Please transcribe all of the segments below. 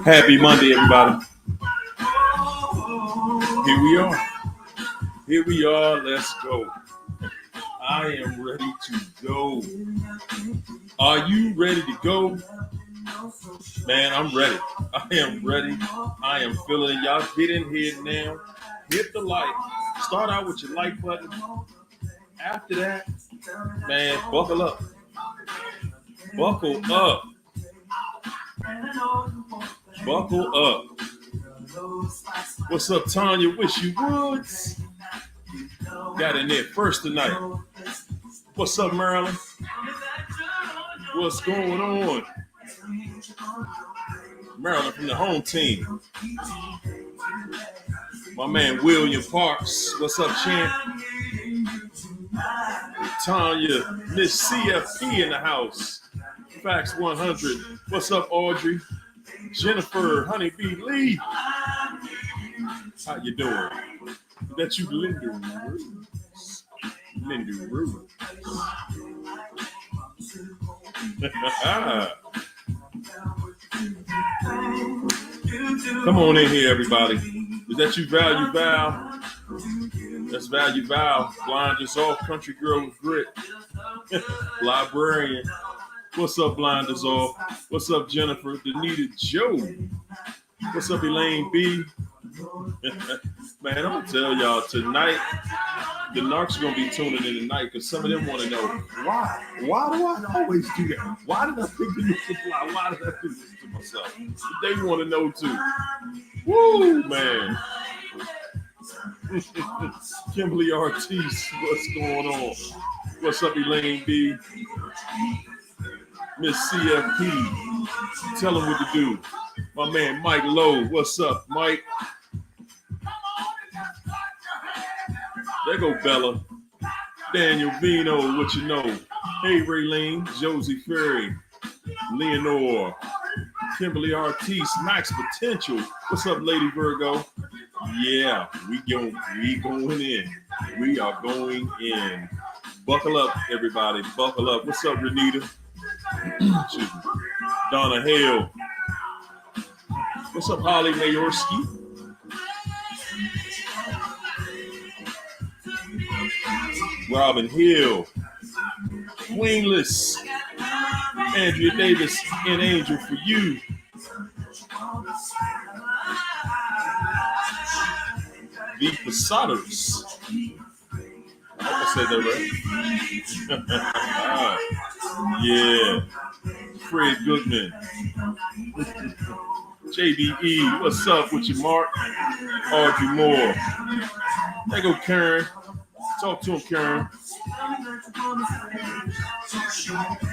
Happy Monday, everybody. Here we are. Here we are. Let's go. I am ready to go. Are you ready to go? Man, I'm ready. I am ready. I am feeling it. Y'all get in here now. Hit the like. Start out with your like button. After that, man, buckle up. Buckle up. Buckle up. What's up, Tanya? Wish you would. Got in there first tonight. What's up, Maryland? What's going on? Maryland from the home team. My man William Parks. What's up, champ? Tanya, Miss CFP in the house. Facts 100. What's up, Audrey? Jennifer, Honeybee Lee. How you doing? That you Linda Rose. Linda Rose. Come on in here, everybody. Is that you, Value Val? That's Value Val. Blind is off. Country girl with grit. Librarian. What's up, Blind is off? What's up, Jennifer? Danita Joe. What's up, Elaine B? Man, I'm gonna tell y'all tonight, the narcs are gonna be tuning in tonight because some of them want to know why. Why do I always do that? Why did I pick the new supply? Why did I do this to myself? They want to know too. Woo, man. Kimberly Ortiz, what's going on? What's up, Elaine B? Miss CFP, tell them what to do. My man Mike Lowe, what's up, Mike? There go Bella. Daniel Vino, what you know? Hey, Raylene, Josie Ferry, Leonore, Kimberly Ortiz, Max Potential. What's up, Lady Virgo? Yeah, we going in. We are going in. Buckle up, everybody. Buckle up. What's up, Renita? Donna Hale. What's up, Holly Mayorski? Robin Hill. Queenless. Andrea Davis, an angel for you. The Posadas. I hope I said that right. Yeah. Fred Goodman. JBE, what's up with you, Mark? Audrey Moore. There go Karen. Talk to him, Karen.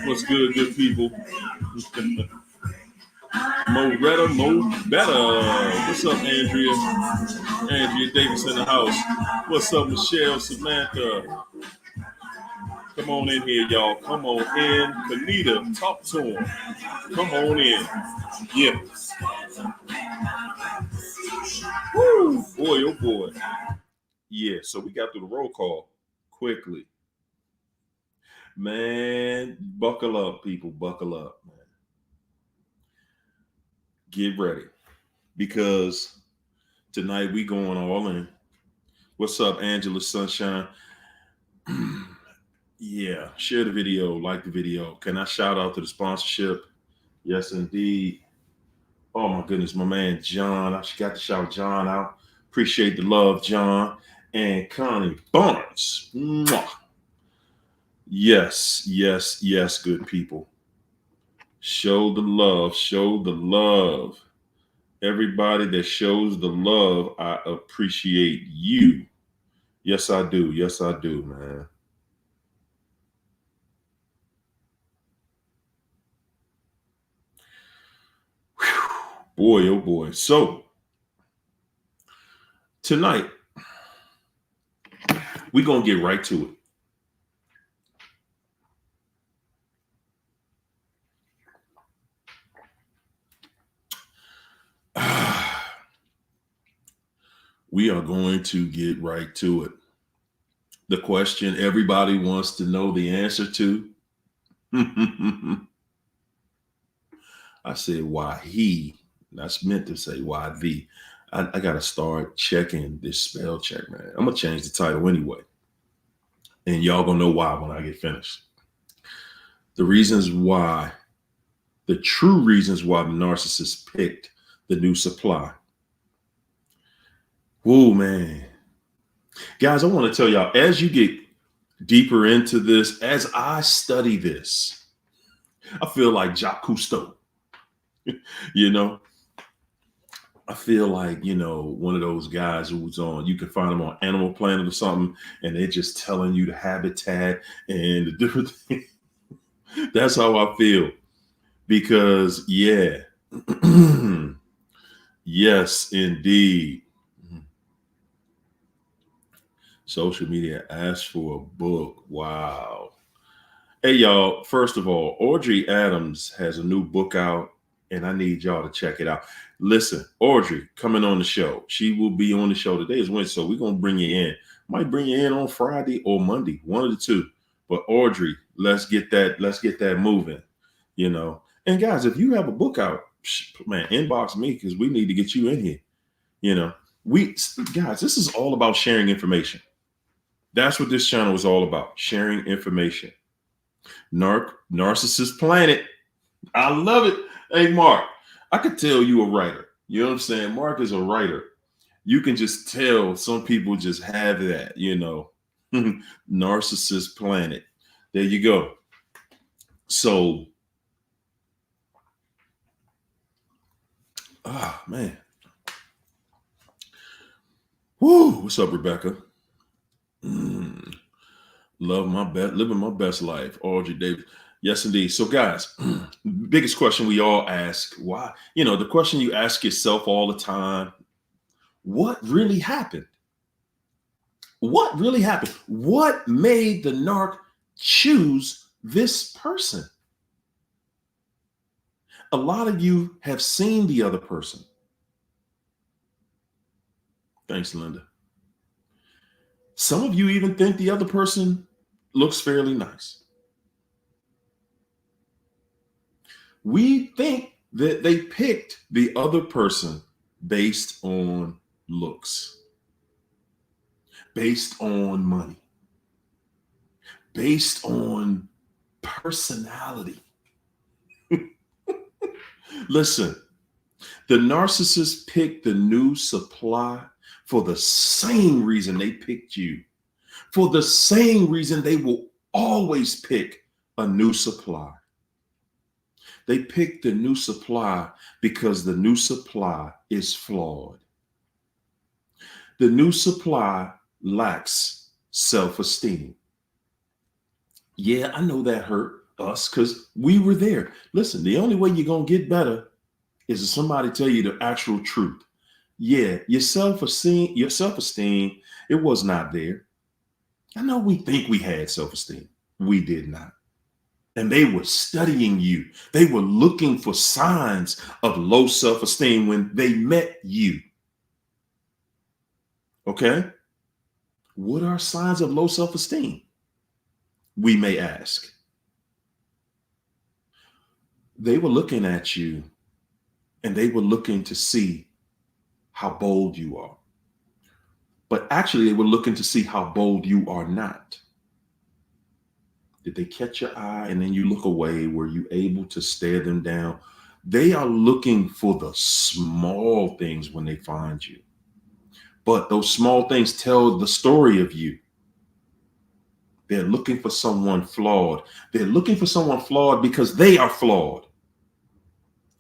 What's good, good people? Mo better. What's up, Andrea? Andrea Davis in the house. What's up, Michelle, Samantha? Come on in here, y'all. Come on in. Kanita, talk to him. Come on in. Yeah. Woo. Boy, oh boy. Yeah, so we got through the roll call quickly. Man, buckle up, people. Buckle up, man. Get ready. Because tonight we going all in. What's up, Angela Sunshine? Yeah, share the video, like the video. Can I shout out to the sponsorship? Yes, indeed. Oh my goodness, my man John. I got to shout John out. Appreciate the love, John. And Connie Barnes. Mwah. Yes, yes, yes, good people. Show the love. Show the love. Everybody that shows the love, I appreciate you. Yes, I do. Yes, I do, man. Boy, oh boy. So tonight, we're going to get right to it. We are going to get right to it. The question everybody wants to know the answer to. I said, why he? That's meant to say why the. I got to start checking this spell check, man. I'm going to change the title anyway. And y'all going to know why when I get finished. The reasons why, the true reasons why the narcissist picked the new supply. Whoa, man. Guys, I want to tell y'all, as you get deeper into this, as I study this, I feel like Jacques Cousteau. You know, I feel like, you know, one of those guys who's on, you can find them on Animal Planet or something, and they're just telling you the habitat and the different things. That's how I feel. Because, yeah, yes, indeed. Social media asks for a book. Wow. Hey, y'all, first of all, Audrey Adams has a new book out, and I need y'all to check it out. Listen, Audrey coming on the show. She will be on the show. Today is Wednesday, so we're going to bring you in. Might bring you in on Friday or Monday, one of the two. But Audrey, let's get that moving, you know. And guys, if you have a book out, man, inbox me because we need to get you in here. You know, guys, this is all about sharing information. That's what this channel is all about, sharing information. Narcissist Planet. I love it. Hey, Mark, I could tell you a writer. You know what I'm saying? Mark is a writer. You can just tell some people just have that, you know. Narcissist Planet. There you go. So, man. Woo, what's up, Rebecca? Love my best, living my best life. Audrey Davis. Yes, indeed. So, guys, biggest question we all ask, why? You know, the question you ask yourself all the time, what really happened? What really happened? What made the narc choose this person? A lot of you have seen the other person. Thanks, Linda. Some of you even think the other person looks fairly nice. We think that they picked the other person based on looks, based on money, based on personality. Listen, the narcissist picked the new supply for the same reason they picked you, for the same reason they will always pick a new supply. They picked the new supply because the new supply is flawed. The new supply lacks self-esteem. Yeah, I know that hurt us because we were there. Listen, the only way you're going to get better is if somebody tell you the actual truth. Yeah, your self-esteem, it was not there. I know we think we had self-esteem. We did not. And they were studying you. They were looking for signs of low self-esteem when they met you. Okay? What are signs of low self-esteem? We may ask. They were looking at you and they were looking to see how bold you are. But actually, they were looking to see how bold you are not. Did they catch your eye and then you look away? Were you able to stare them down? They are looking for the small things when they find you. But those small things tell the story of you. They're looking for someone flawed. They're looking for someone flawed because they are flawed.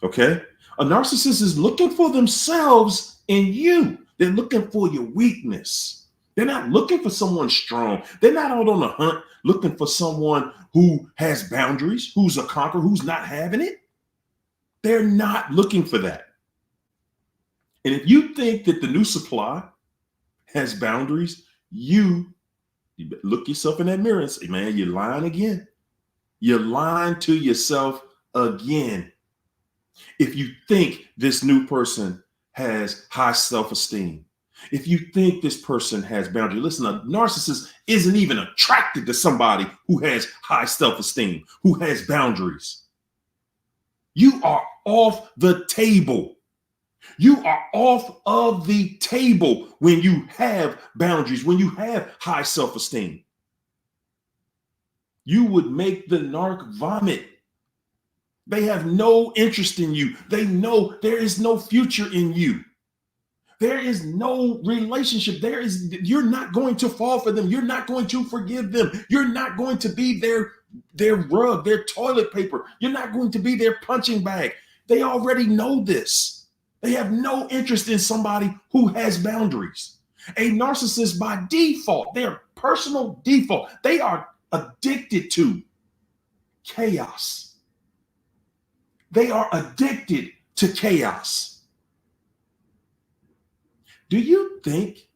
Okay? A narcissist is looking for themselves in you. They're looking for your weakness. They're not looking for someone strong. They're not out on a hunt looking for someone who has boundaries, who's a conqueror, who's not having it. They're not looking for that. And if you think that the new supply has boundaries, you look yourself in that mirror and say, man, you're lying again. You're lying to yourself again. If you think this new person has high self-esteem, if you think this person has boundaries, listen, a narcissist isn't even attracted to somebody who has high self-esteem, who has boundaries. You are off the table. You are off of the table when you have boundaries, when you have high self-esteem. You would make the narc vomit. They have no interest in you. They know there is no future in you. There is no relationship. You're not going to fall for them. You're not going to forgive them. You're not going to be their rug, their toilet paper. You're not going to be their punching bag. They already know this. They have no interest in somebody who has boundaries. A narcissist by default, their personal default, they are addicted to chaos. They are addicted to chaos. Do you think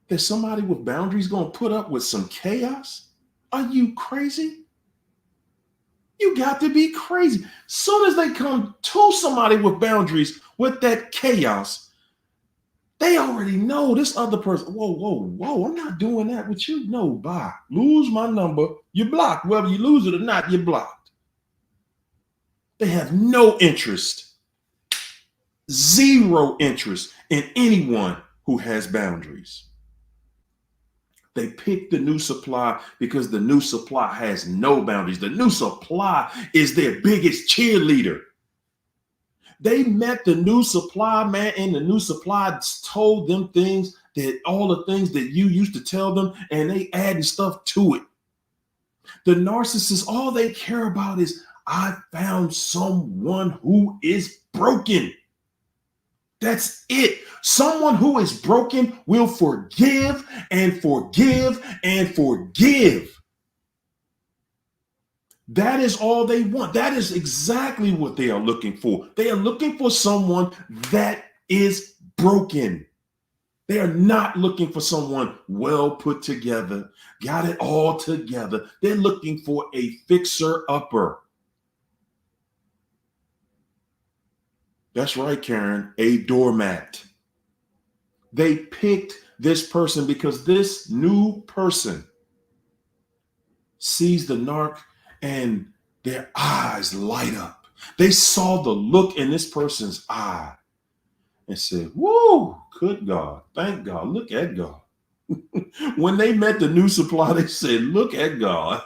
that somebody with boundaries going to put up with some chaos? Are you crazy? You got to be crazy. Soon as they come to somebody with boundaries, with that chaos, they already know this other person. Whoa, I'm not doing that with you. No, bye. Lose my number. You're blocked. Whether you lose it or not, you're blocked. They have no interest. Zero interest in anyone who has boundaries. They pick the new supply because the new supply has no boundaries. The new supply is their biggest cheerleader. They met the new supply, man, and the new supply told them things that all the things that you used to tell them, and they adding stuff to it. The narcissist, all they care about is, I found someone who is broken. That's it. Someone who is broken will forgive and forgive and forgive. That is all they want. That is exactly what they are looking for. They are looking for someone that is broken. They are not looking for someone well put together, got it all together. They're looking for a fixer-upper. That's right, Karen, a doormat. They picked this person because this new person sees the narc and their eyes light up. They saw the look in this person's eye and said, whoa, good God, thank God, look at God. When they met the new supply, they said, look at God.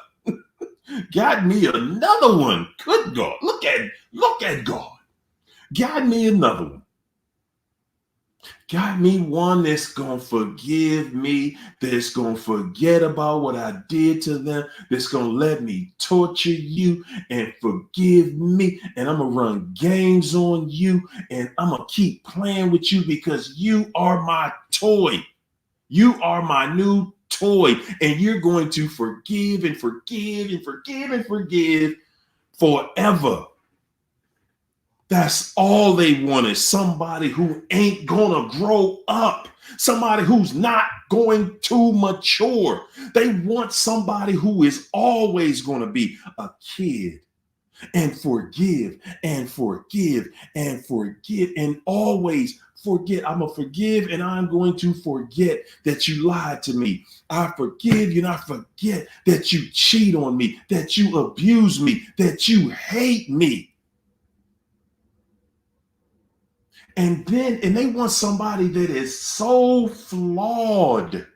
Got me another one. Good God, look at God. Got me another one. Got me one that's going to forgive me, that's going to forget about what I did to them, that's going to let me torture you and forgive me. And I'm going to run games on you, and I'm going to keep playing with you because you are my toy. You are my new toy, and you're going to forgive and forgive and forgive and forgive forever. That's all they want, is somebody who ain't gonna grow up, somebody who's not going to mature. They want somebody who is always gonna be a kid and forgive and forgive and forget and always forget. I'm gonna forgive and I'm going to forget that you lied to me. I forgive you and I forget that you cheat on me, that you abuse me, that you hate me. And they want somebody that is so flawed.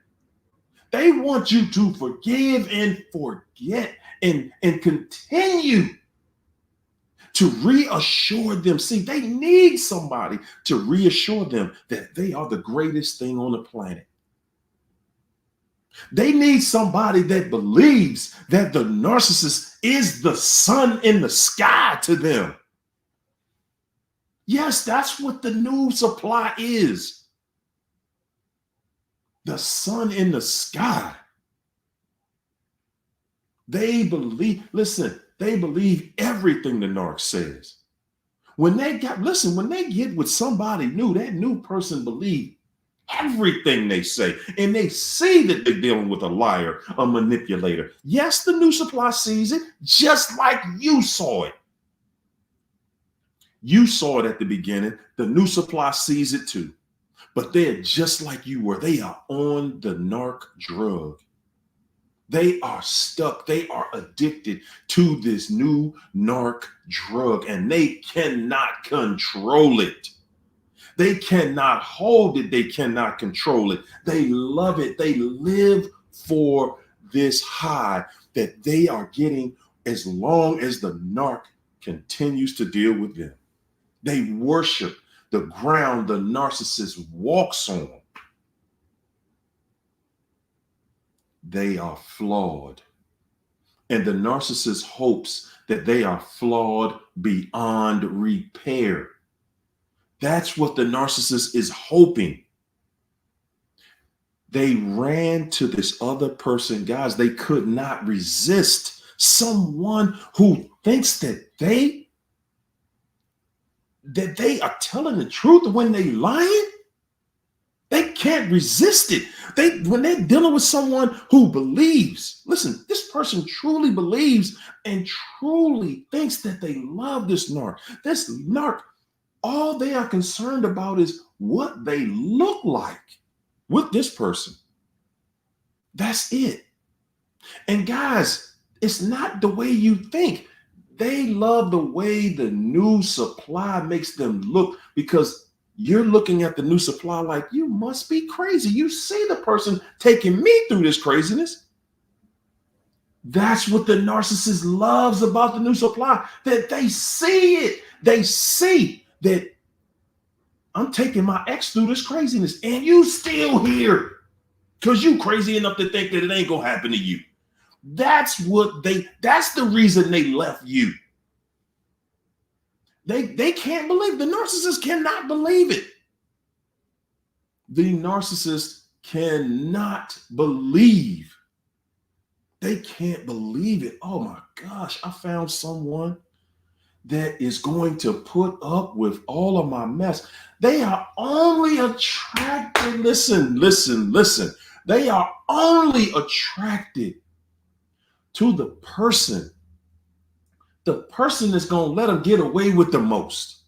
They want you to forgive and forget and continue to reassure them. See, they need somebody to reassure them that they are the greatest thing on the planet. They need somebody that believes that the narcissist is the sun in the sky to them. Yes, that's what the new supply is. The sun in the sky. They believe, listen, they believe everything the narc says. When they get with somebody new, that new person believes everything they say. And they see that they're dealing with a liar, a manipulator. Yes, the new supply sees it just like you saw it. You saw it at the beginning. The new supply sees it too. But they're just like you were. They are on the narc drug. They are stuck. They are addicted to this new narc drug, and they cannot control it. They cannot hold it. They cannot control it. They love it. They live for this high that they are getting as long as the narc continues to deal with them. They worship the ground the narcissist walks on. They are flawed. And the narcissist hopes that they are flawed beyond repair. That's what the narcissist is hoping. They ran to this other person, guys. They could not resist someone who thinks that they are telling the truth when they lying. They can't resist it. When they're dealing with someone who believes, listen, this person truly believes and truly thinks that they love this narc. This narc, all they are concerned about is what they look like with this person. That's it. And guys, it's not the way you think. They love the way the new supply makes them look, because you're looking at the new supply like, you must be crazy. You see the person taking me through this craziness. That's what the narcissist loves about the new supply, that they see it. They see that I'm taking my ex through this craziness and you still here because you crazy enough to think that it ain't gonna happen to you. That's the reason they left you. They can't believe. The narcissist cannot believe it. The narcissist cannot believe. They can't believe it. Oh my gosh, I found someone that is going to put up with all of my mess. They are only attracted. Listen. They are only attracted to the person that's going to let them get away with the most.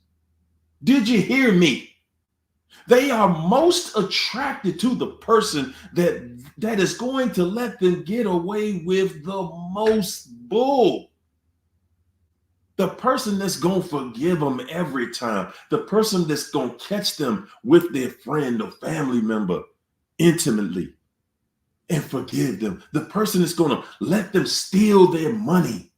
Did you hear me? They are most attracted to the person that is going to let them get away with the most bull. The person that's going to forgive them every time. The person that's going to catch them with their friend or family member intimately and forgive them. The person that's going to let them steal their money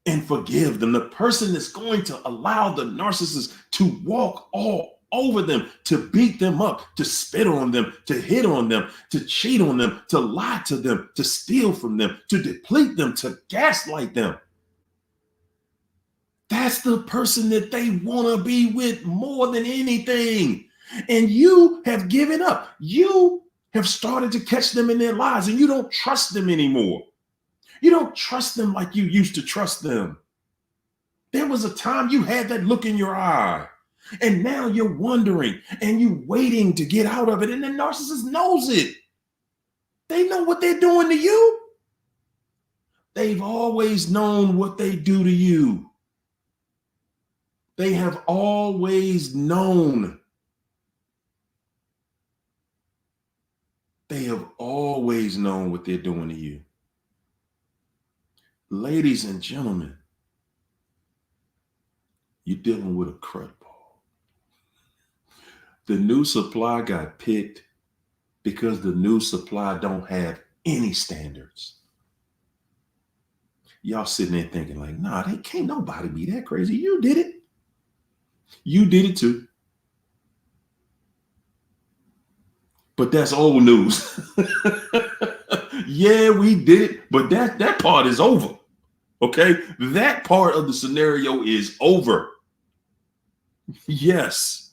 and forgive them. The person that's going to allow the narcissist to walk all over them, to beat them up, to spit on them, to hit on them, to cheat on them, to lie to them, to steal from them, to deplete them, to gaslight them. That's the person that they want to be with more than anything. And you have given up. You have started to catch them in their lies, and you don't trust them anymore. You don't trust them like you used to trust them. There was a time you had that look in your eye, and now you're wondering and you're waiting to get out of it. And the narcissist knows it. They know what they're doing to you. They've always known what they do to you. They have always known. They have always known what they're doing to you. Ladies and gentlemen, you're dealing with a crud ball. The new supply got picked because the new supply don't have any standards. Y'all sitting there thinking like, nah, they can't nobody be that crazy. You did it. You did it too. But that's old news. Yeah, we did it, but that part is over. Okay, that part of the scenario is over. Yes.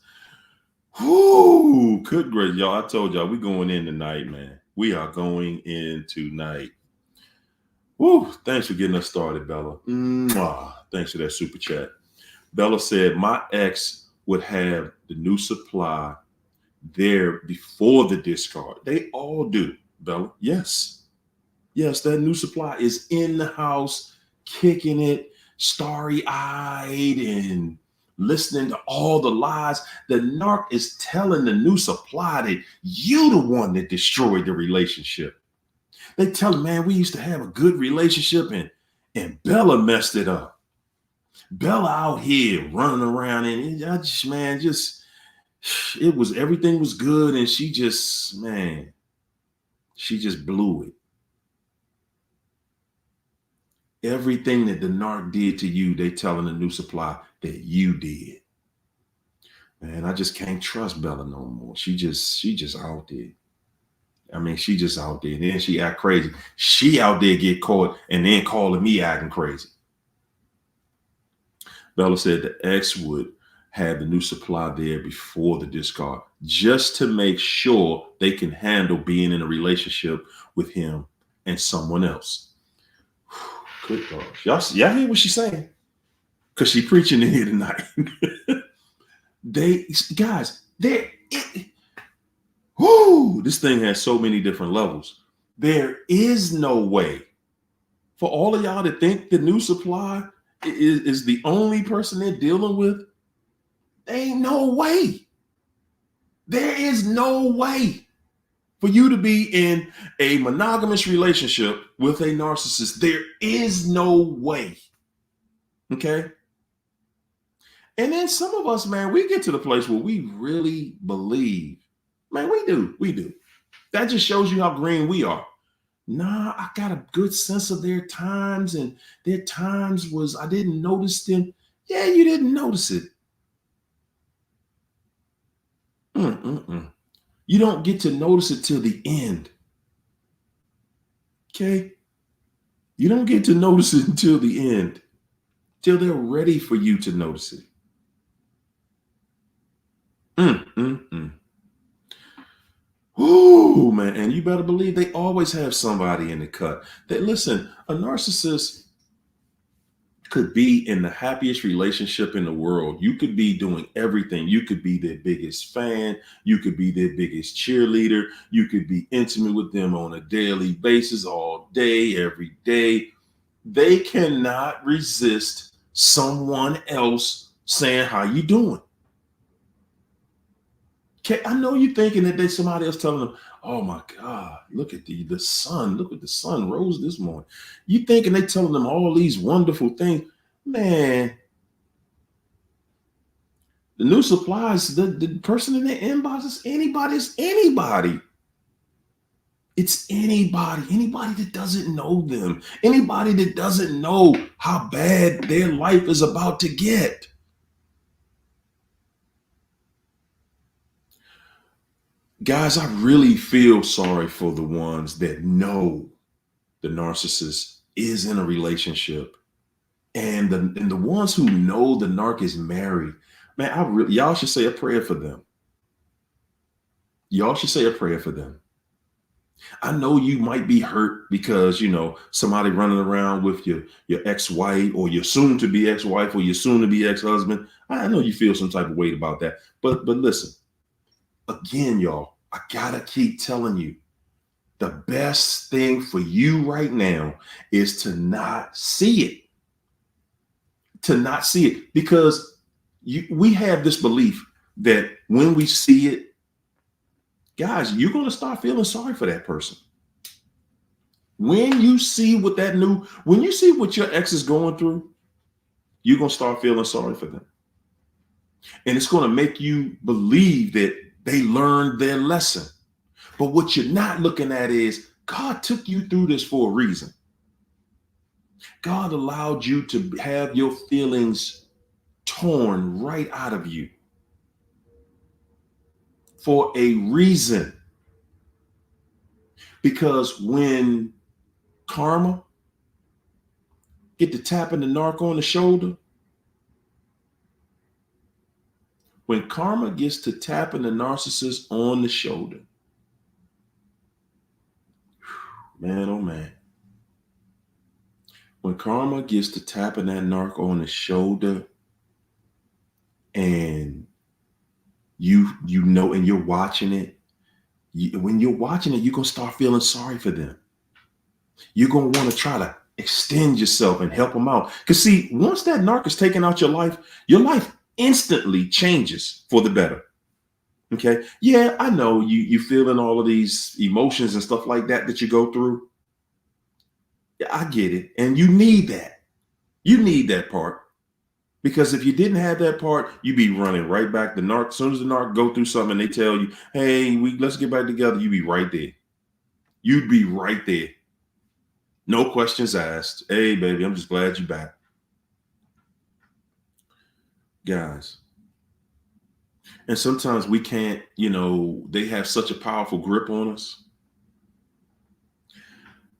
Whoo, good great, y'all. I told y'all we going in tonight, man. We are going in tonight. Woo, thanks for getting us started, Bella. Mwah. Thanks for that super chat. Bella said, my ex would have the new supply there before the discard. They all do, Bella. Yes, that new supply is in the house, kicking it, starry-eyed and listening to all the lies. The narc is telling the new supply that you the one that destroyed the relationship. They tell him, man, we used to have a good relationship and Bella messed it up. Bella out here running around and everything was good. And she just blew it. Everything that the narc did to you, they telling the new supply that you did. Man, I just can't trust Bella no more. She just out there. I mean, she just out there. And then she act crazy. She out there get caught and then calling me acting crazy. Bella said the ex would have the new supply there before the discard just to make sure they can handle being in a relationship with him and someone else. Good gosh. Y'all hear what she's saying? Because she preaching in here tonight. This thing has so many different levels. There is no way for all of y'all to think the new supply is the only person they're dealing with. There ain't no way. There is no way for you to be in a monogamous relationship with a narcissist. There is no way. Okay? And then some of us, man, we get to the place where we really believe. Man, we do. That just shows you how green we are. Nah, I got a good sense of their times, and their times was, I didn't notice them. Yeah, you didn't notice it. You don't get to notice it till the end. Okay? You don't get to notice it until the end, till they're ready for you to notice it. Oh, man. And you better believe they always have somebody in the cut. Listen, a narcissist could be in the happiest relationship in the world. You could be doing everything. You could be their biggest fan. You could be their biggest cheerleader. You could be intimate with them on a daily basis, all day, every day. They cannot resist someone else saying, how you doing? Okay, I know you're thinking that there's somebody else telling them, oh my God, look at the sun. Look at the sun rose this morning. You thinking they telling them all these wonderful things. Man, the new supplies, the person in their inbox is anybody. It's anybody that doesn't know them, anybody that doesn't know how bad their life is about to get. Guys, I really feel sorry for the ones that know the narcissist is in a relationship, and the ones who know the narc is married. Man, y'all should say a prayer for them. Y'all should say a prayer for them. I know you might be hurt because, somebody running around with your ex-wife or your soon-to-be ex-wife or your soon-to-be ex-husband. I know you feel some type of weight about that. But listen, again, y'all, I gotta keep telling you, the best thing for you right now is to not see it. To not see it, because we have this belief that when we see it, guys, you're going to start feeling sorry for that person. When you see what your ex is going through, you're going to start feeling sorry for them. And it's going to make you believe that they learned their lesson. But what you're not looking at is God took you through this for a reason. God allowed you to have your feelings torn right out of you for a reason. Because when karma get to tapping the narc on the shoulder, when karma gets to tapping the narcissist on the shoulder, man, oh man. When karma gets to tapping that narc on the shoulder, and you know, and you're watching it, when you're watching it, you're going to start feeling sorry for them. You're going to want to try to extend yourself and help them out. Because see, once that narc is taking out your life instantly changes for the better. Okay. Yeah, I know you feeling all of these emotions and stuff like that you go through. Yeah, I get it. And you need that. You need that part. Because if you didn't have that part, you'd be running right back. The narc, as soon as the narc go through something and they tell you, hey, let's get back together, you'd be right there. You'd be right there. No questions asked. Hey, baby, I'm just glad you're back. Guys. And sometimes we can't, they have such a powerful grip on us.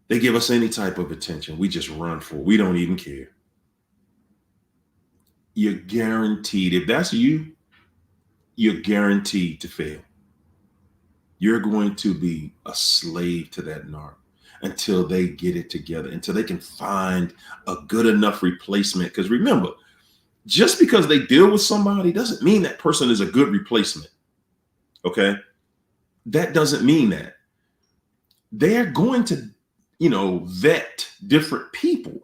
They give us any type of attention. We just run for it. We don't even care. You're guaranteed. If that's you, you're guaranteed to fail. You're going to be a slave to that narc until they get it together, until they can find a good enough replacement. Because remember, just because they deal with somebody doesn't mean that person is a good replacement. Okay? That doesn't mean that. They're going to, vet different people.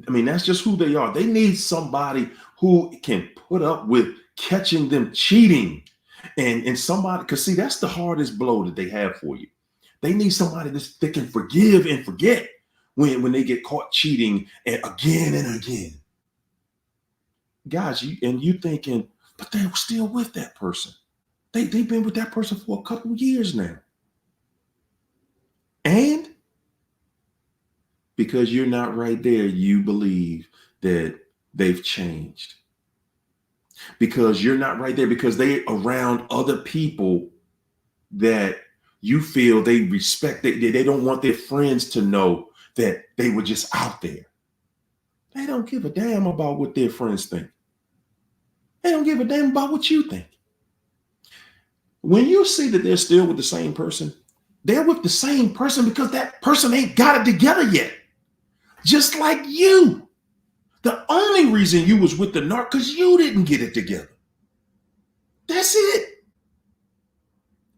I mean, that's just who they are. They need somebody who can put up with catching them cheating and somebody, because see, that's the hardest blow that they have for you. They need somebody that can forgive and forget when they get caught cheating and again. Guys, you thinking, but they're still with that person. They've been with that person for a couple of years now. And because you're not right there, you believe that they've changed. Because you're not right there, because they're around other people that you feel they respect. They don't want their friends to know that they were just out there. They don't give a damn about what their friends think. They don't give a damn about what you think. When you see that they're still with the same person, they're with the same person because that person ain't got it together yet. Just like you. The only reason you was with the narc because you didn't get it together. That's it.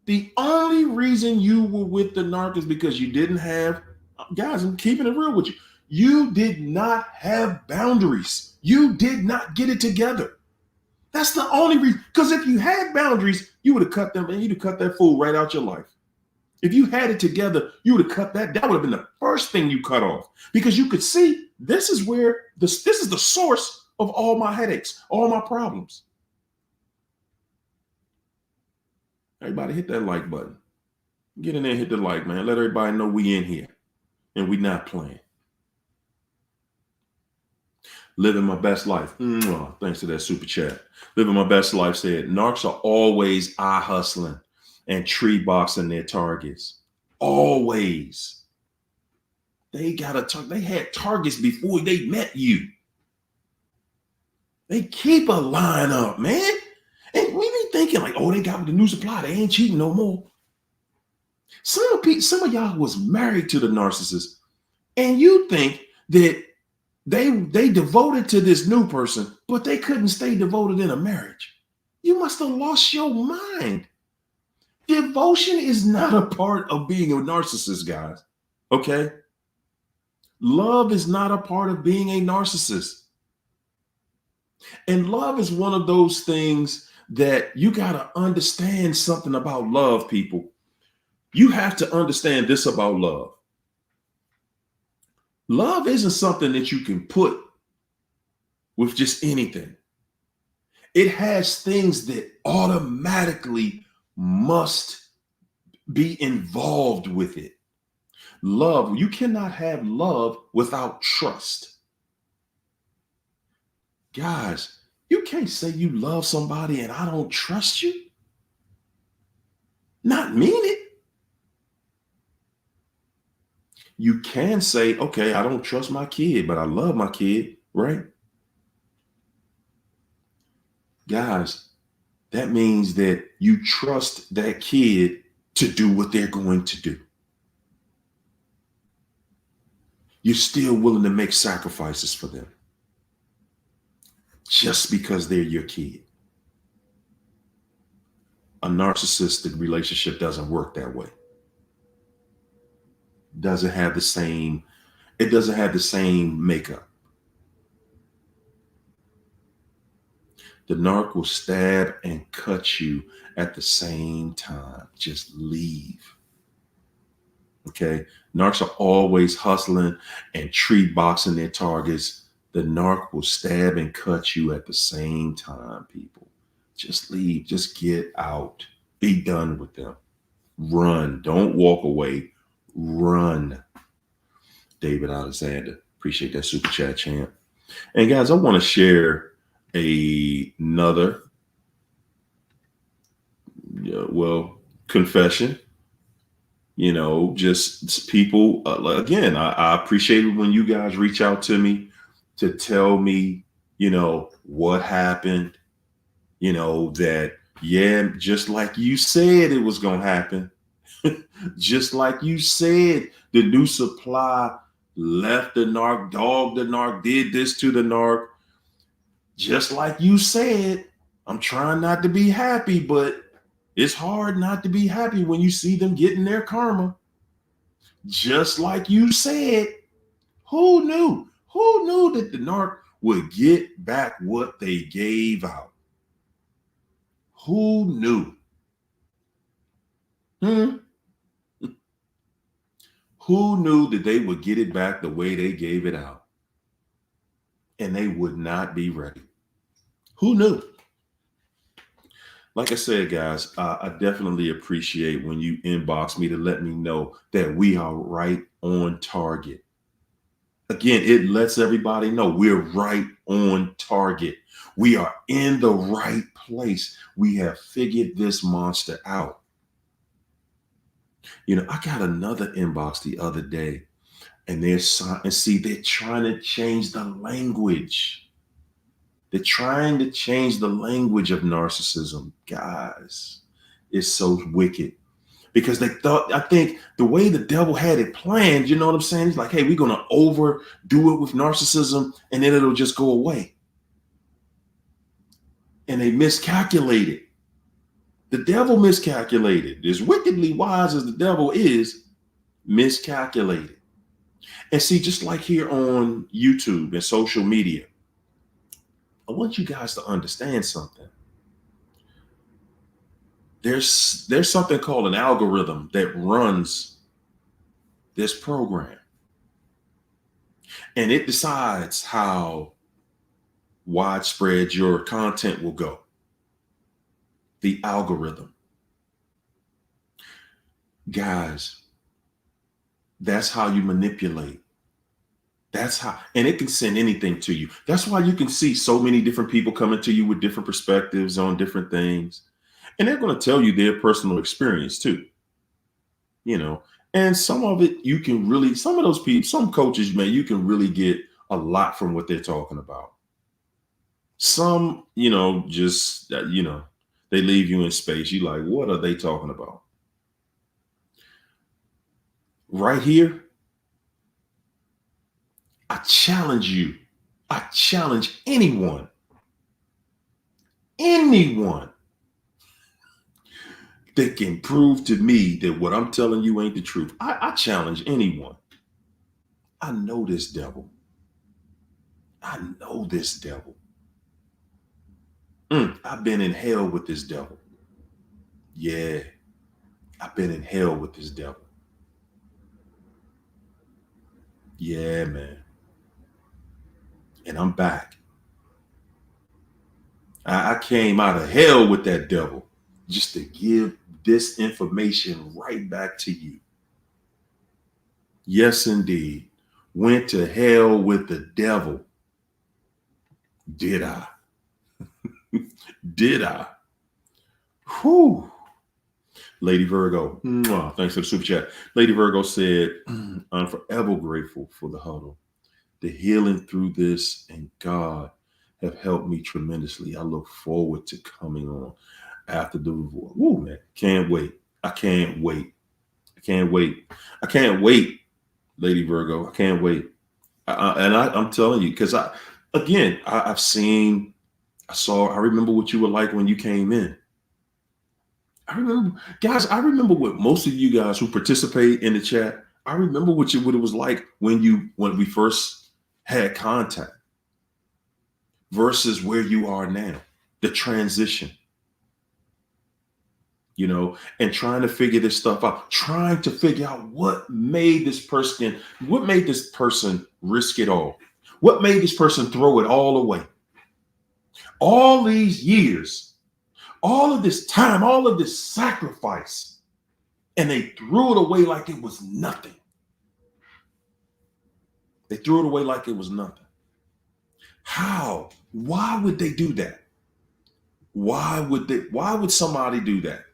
The only reason you were with the narc is because you didn't have, guys, I'm keeping it real with you. You did not have boundaries. You did not get it together. That's the only reason. Because if you had boundaries, you would have cut them and you'd have cut that fool right out your life. If you had it together, you would have cut that. That would have been the first thing you cut off, because you could see this is the source of all my headaches, all my problems. Everybody hit that like button. Get in there and hit the like, man. Let everybody know we in here and we not playing. Living my best life. Thanks to that super chat. Living my best life said, narcs are always eye hustling and tree boxing their targets. Always. They had targets before they met you. They keep a line up, man. And we be thinking like, oh, they got with the new supply. They ain't cheating no more. Some of y'all was married to the narcissist, and you think that they devoted to this new person, but they couldn't stay devoted in a marriage. You must have lost your mind. Devotion is not a part of being a narcissist, guys. Okay? Love is not a part of being a narcissist. And love is one of those things that you got to understand something about love, people. You have to understand this about love. Love isn't something that you can put with just anything. It has things that automatically must be involved with it. Love, you cannot have love without trust. Guys, you can't say you love somebody and I don't trust you. Not mean it. You can say, okay, I don't trust my kid, but I love my kid, right? Guys, that means that you trust that kid to do what they're going to do. You're still willing to make sacrifices for them just because they're your kid. A narcissistic relationship doesn't work that way. It doesn't have the same makeup. The narc will stab and cut you at the same time. Just leave. Okay. Narcs are always hustling and tree boxing their targets. The narc will stab and cut you at the same time, people. Just leave. Just get out. Be done with them. Run. Don't walk away. Run. David Alexander. Appreciate that super chat, champ. And guys, I want to share another, confession. Just people. Again, I appreciate it when you guys reach out to me to tell me, what happened. That, yeah, just like you said it was gonna happen. Just like you said, the new supply left the narc, dogged the narc, did this to the narc. Just like you said, I'm trying not to be happy, but it's hard not to be happy when you see them getting their karma. Just like you said, who knew? Who knew that the narc would get back what they gave out? Who knew? Who knew that they would get it back the way they gave it out? And they would not be ready. Who knew? Like I said, guys, I definitely appreciate when you inbox me to let me know that we are right on target. Again, it lets everybody know we're right on target. We are in the right place. We have figured this monster out. I got another inbox the other day, and they're trying to change the language. They're trying to change the language of narcissism. Guys, it's so wicked. Because I think the way the devil had it planned, you know what I'm saying? He's like, hey, we're going to overdo it with narcissism and then it'll just go away. And they miscalculated. The devil miscalculated. As wickedly wise as the devil is, miscalculated. And see, just like here on YouTube and social media, I want you guys to understand something. There's something called an algorithm that runs this program. And it decides how widespread your content will go. The algorithm. Guys, that's how you manipulate. That's how, and it can send anything to you. That's why you can see so many different people coming to you with different perspectives on different things. And they're going to tell you their personal experience too. And some of it you can really, some of those people, some coaches, man, you can really get a lot from what they're talking about. Some, just, they leave you in space. You like, what are they talking about? Right here, I challenge you. I challenge anyone that can prove to me that what I'm telling you ain't the truth. I challenge anyone. I know this devil. I've been in hell with this devil. Yeah, I've been in hell with this devil. Yeah, man. And I'm back. I came out of hell with that devil just to give this information right back to you. Yes, indeed. Went to hell with the devil. Did I? Did I? Whew. Lady Virgo, thanks for the super chat. Lady Virgo said, I'm forever grateful for the huddle. The healing through this and God have helped me tremendously. I look forward to coming on after the divorce. Woo, man. Can't wait. I can't wait. Lady Virgo. I can't wait. I'm telling you, because I remember what you were like when you came in. I remember what most of you guys who participate in the chat, I remember what it was like when we first had contact versus where you are now, the transition. and trying to figure this stuff out, trying to figure out what made this person risk it all? What made this person throw it all away? All these years, all of this time, all of this sacrifice, and they threw it away like it was nothing. They threw it away like it was nothing. How? Why would they do that? Why would somebody do that?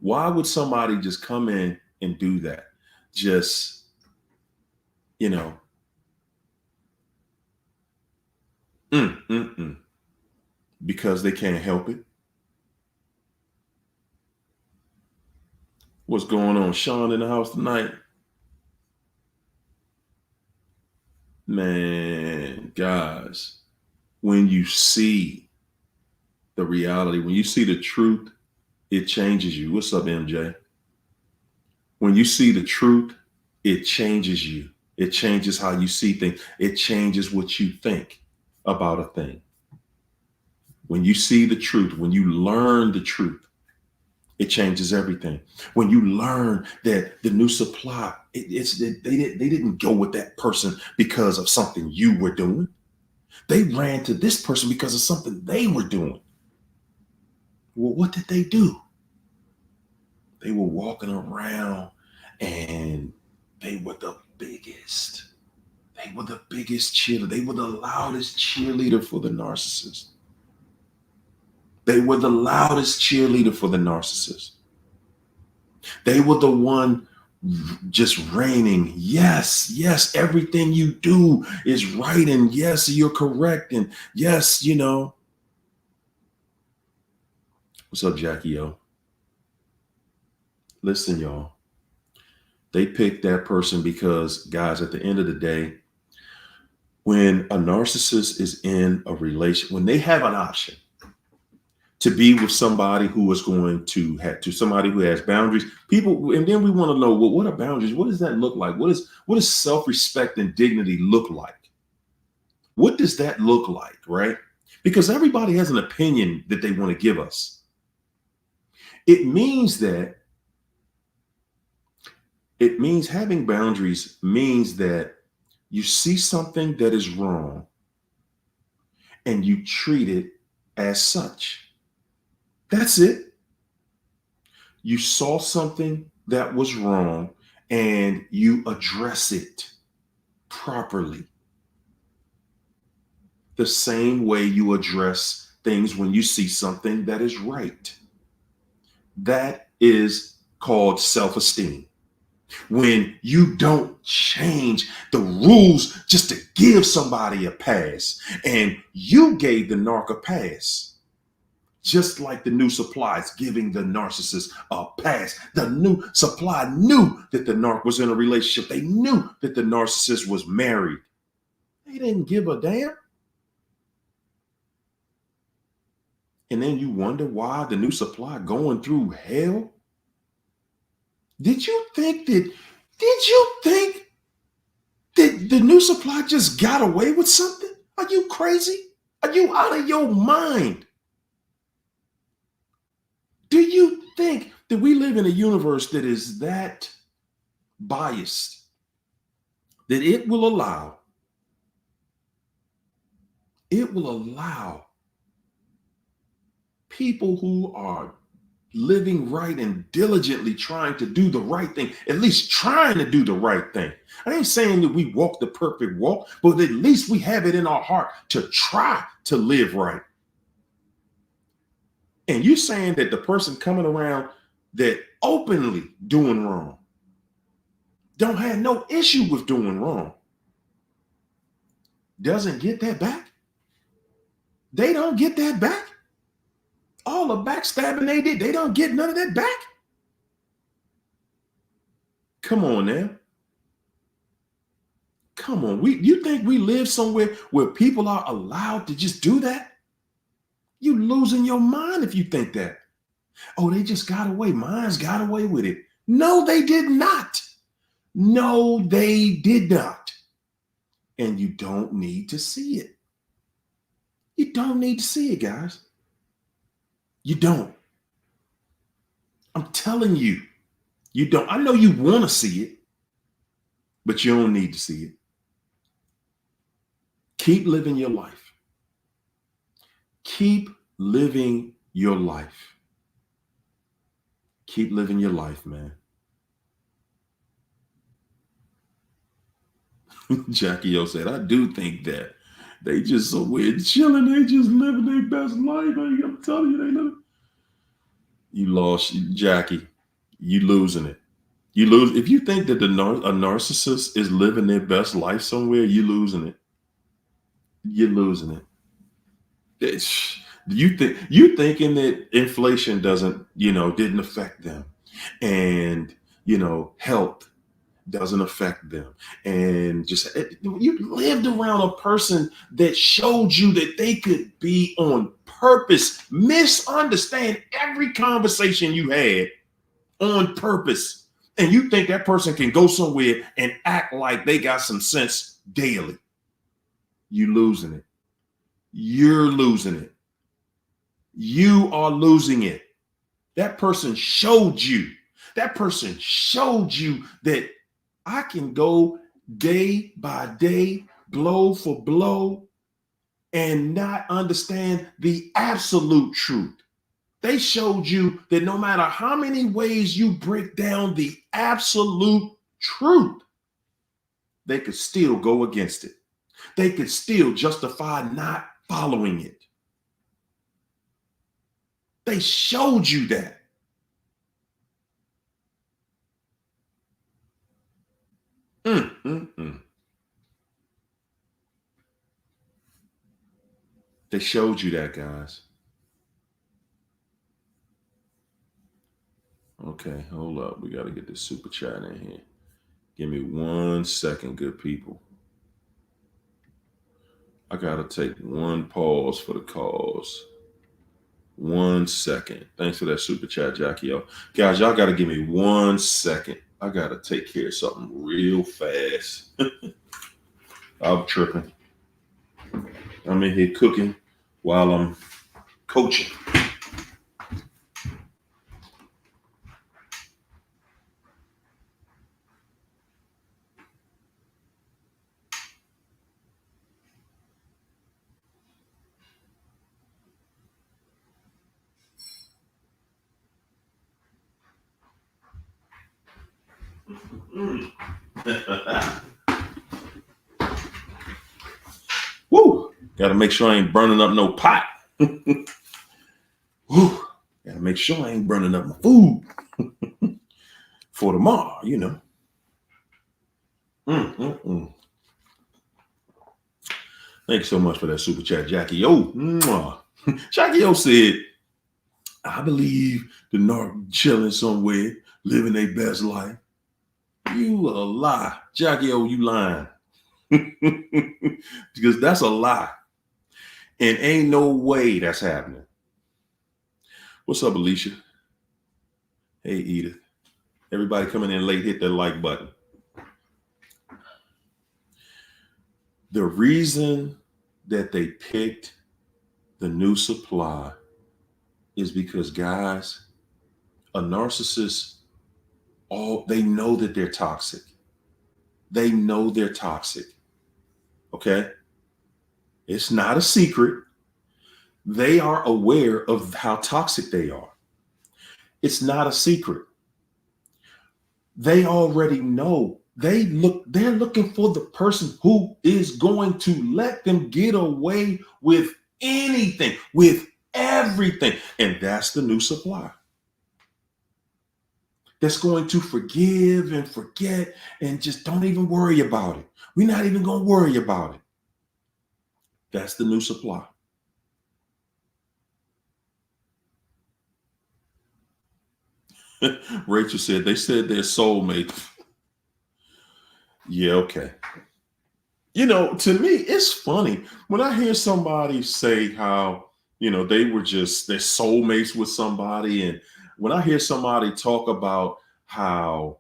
Why would somebody just come in and do that? Just, because they can't help it. What's going on? Sean in the house tonight? Man, guys, when you see the reality, when you see the truth, it changes you. What's up, MJ? When you see the truth, it changes you. It changes how you see things. It changes what you think about a thing. When you see the truth, when you learn the truth, it changes everything. When you learn that the new supply, they didn't go with that person because of something you were doing. They ran to this person because of something they were doing. Well, what did they do? They were walking around and they were the biggest. They were the biggest cheerleader. They were the loudest cheerleader for the narcissist. They were the loudest cheerleader for the narcissist. They were the one just reigning. Yes, yes, everything you do is right. And yes, you're correct. And yes, What's up, Jackie O? Listen, y'all. They picked that person because, guys, at the end of the day, when a narcissist is in a relationship, when they have an option to be with somebody who is going to somebody who has boundaries, people, and then we want to know, well, what are boundaries? What does that look like? What does self-respect and dignity look like? What does that look like, right? Because everybody has an opinion that they want to give us. It means having boundaries means that you see something that is wrong and you treat it as such. That's it. You saw something that was wrong and you address it properly. The same way you address things when you see something that is right. That is called self-esteem. When you don't change the rules just to give somebody a pass, and you gave the narc a pass, just like the new supply is giving the narcissist a pass. The new supply knew that the narc was in a relationship. They knew that the narcissist was married. They didn't give a damn. And then you wonder why the new supply going through hell. Did you think that the new supply just got away with something? Are you crazy? Are you out of your mind? Do you think that we live in a universe that is that biased that it will allow people who are living right and diligently trying to do the right thing, at least trying to do the right thing? I ain't saying that we walk the perfect walk, but at least we have it in our heart to try to live right. And you're saying that the person coming around that openly doing wrong don't have no issue with doing wrong doesn't get that back? They don't get that back? All the backstabbing they did, they don't get none of that back? Come on now. Come on. You think we live somewhere where people are allowed to just do that? You losing your mind if you think that. Oh, they just got away. Mine's got away with it. No, they did not. No, they did not. And you don't need to see it. You don't need to see it, guys. You don't. I'm telling you, you don't. I know you want to see it, but you don't need to see it. Keep living your life. Keep living your life. Keep living your life, man. Jackie O said, I do think that they just so weird chilling. They just living their best life. I'm telling you, they living. You lost, Jackie. You losing it. You lose. If you think that a narcissist is living their best life somewhere, you losing it. You're losing it. You thinking that inflation didn't affect them, and health doesn't affect them, and just you lived around a person that showed you that they could be on purpose, misunderstand every conversation you had on purpose, and you think that person can go somewhere and act like they got some sense daily. You losing it. You're losing it. You are losing it. That person showed you. That person showed you that I can go day by day, blow for blow, and not understand the absolute truth. They showed you that no matter how many ways you break down the absolute truth, they could still go against it. They could still justify not following it. They showed you that. They showed you that, guys. Okay, hold up. We got to get this super chat in here. Give me 1 second, good people. I got to take one pause for the cause. 1 second. Thanks for that super chat, Jackie. Guys, y'all got to give me 1 second. I got to take care of something real fast. I'm tripping. I'm in here cooking while I'm coaching. Woo! Got to make sure I ain't burning up no pot. Woo! Got to make sure I ain't burning up my food for tomorrow, Thanks so much for that super chat, Jackie O. Jackie O said, I believe the narc chilling somewhere, living their best life. You a lie. Jackie O, you lying. Because that's a lie. And ain't no way that's happening. What's up, Alicia? Hey, Edith. Everybody coming in late, hit that like button. The reason that they picked the new supply is because, guys, a narcissist, they know that they're toxic. They know they're toxic. Okay? It's not a secret. They are aware of how toxic they are. It's not a secret. They already know. They're looking for the person who is going to let them get away with anything, with everything. And that's the new supply. That's going to forgive and forget and just don't even worry about it. We're not even going to worry about it. That's the new supply. Rachel said, they said they're soulmates. Yeah, okay. To me, it's funny when I hear somebody say how, they were just, they're soulmates with somebody. And when I hear somebody talk about how,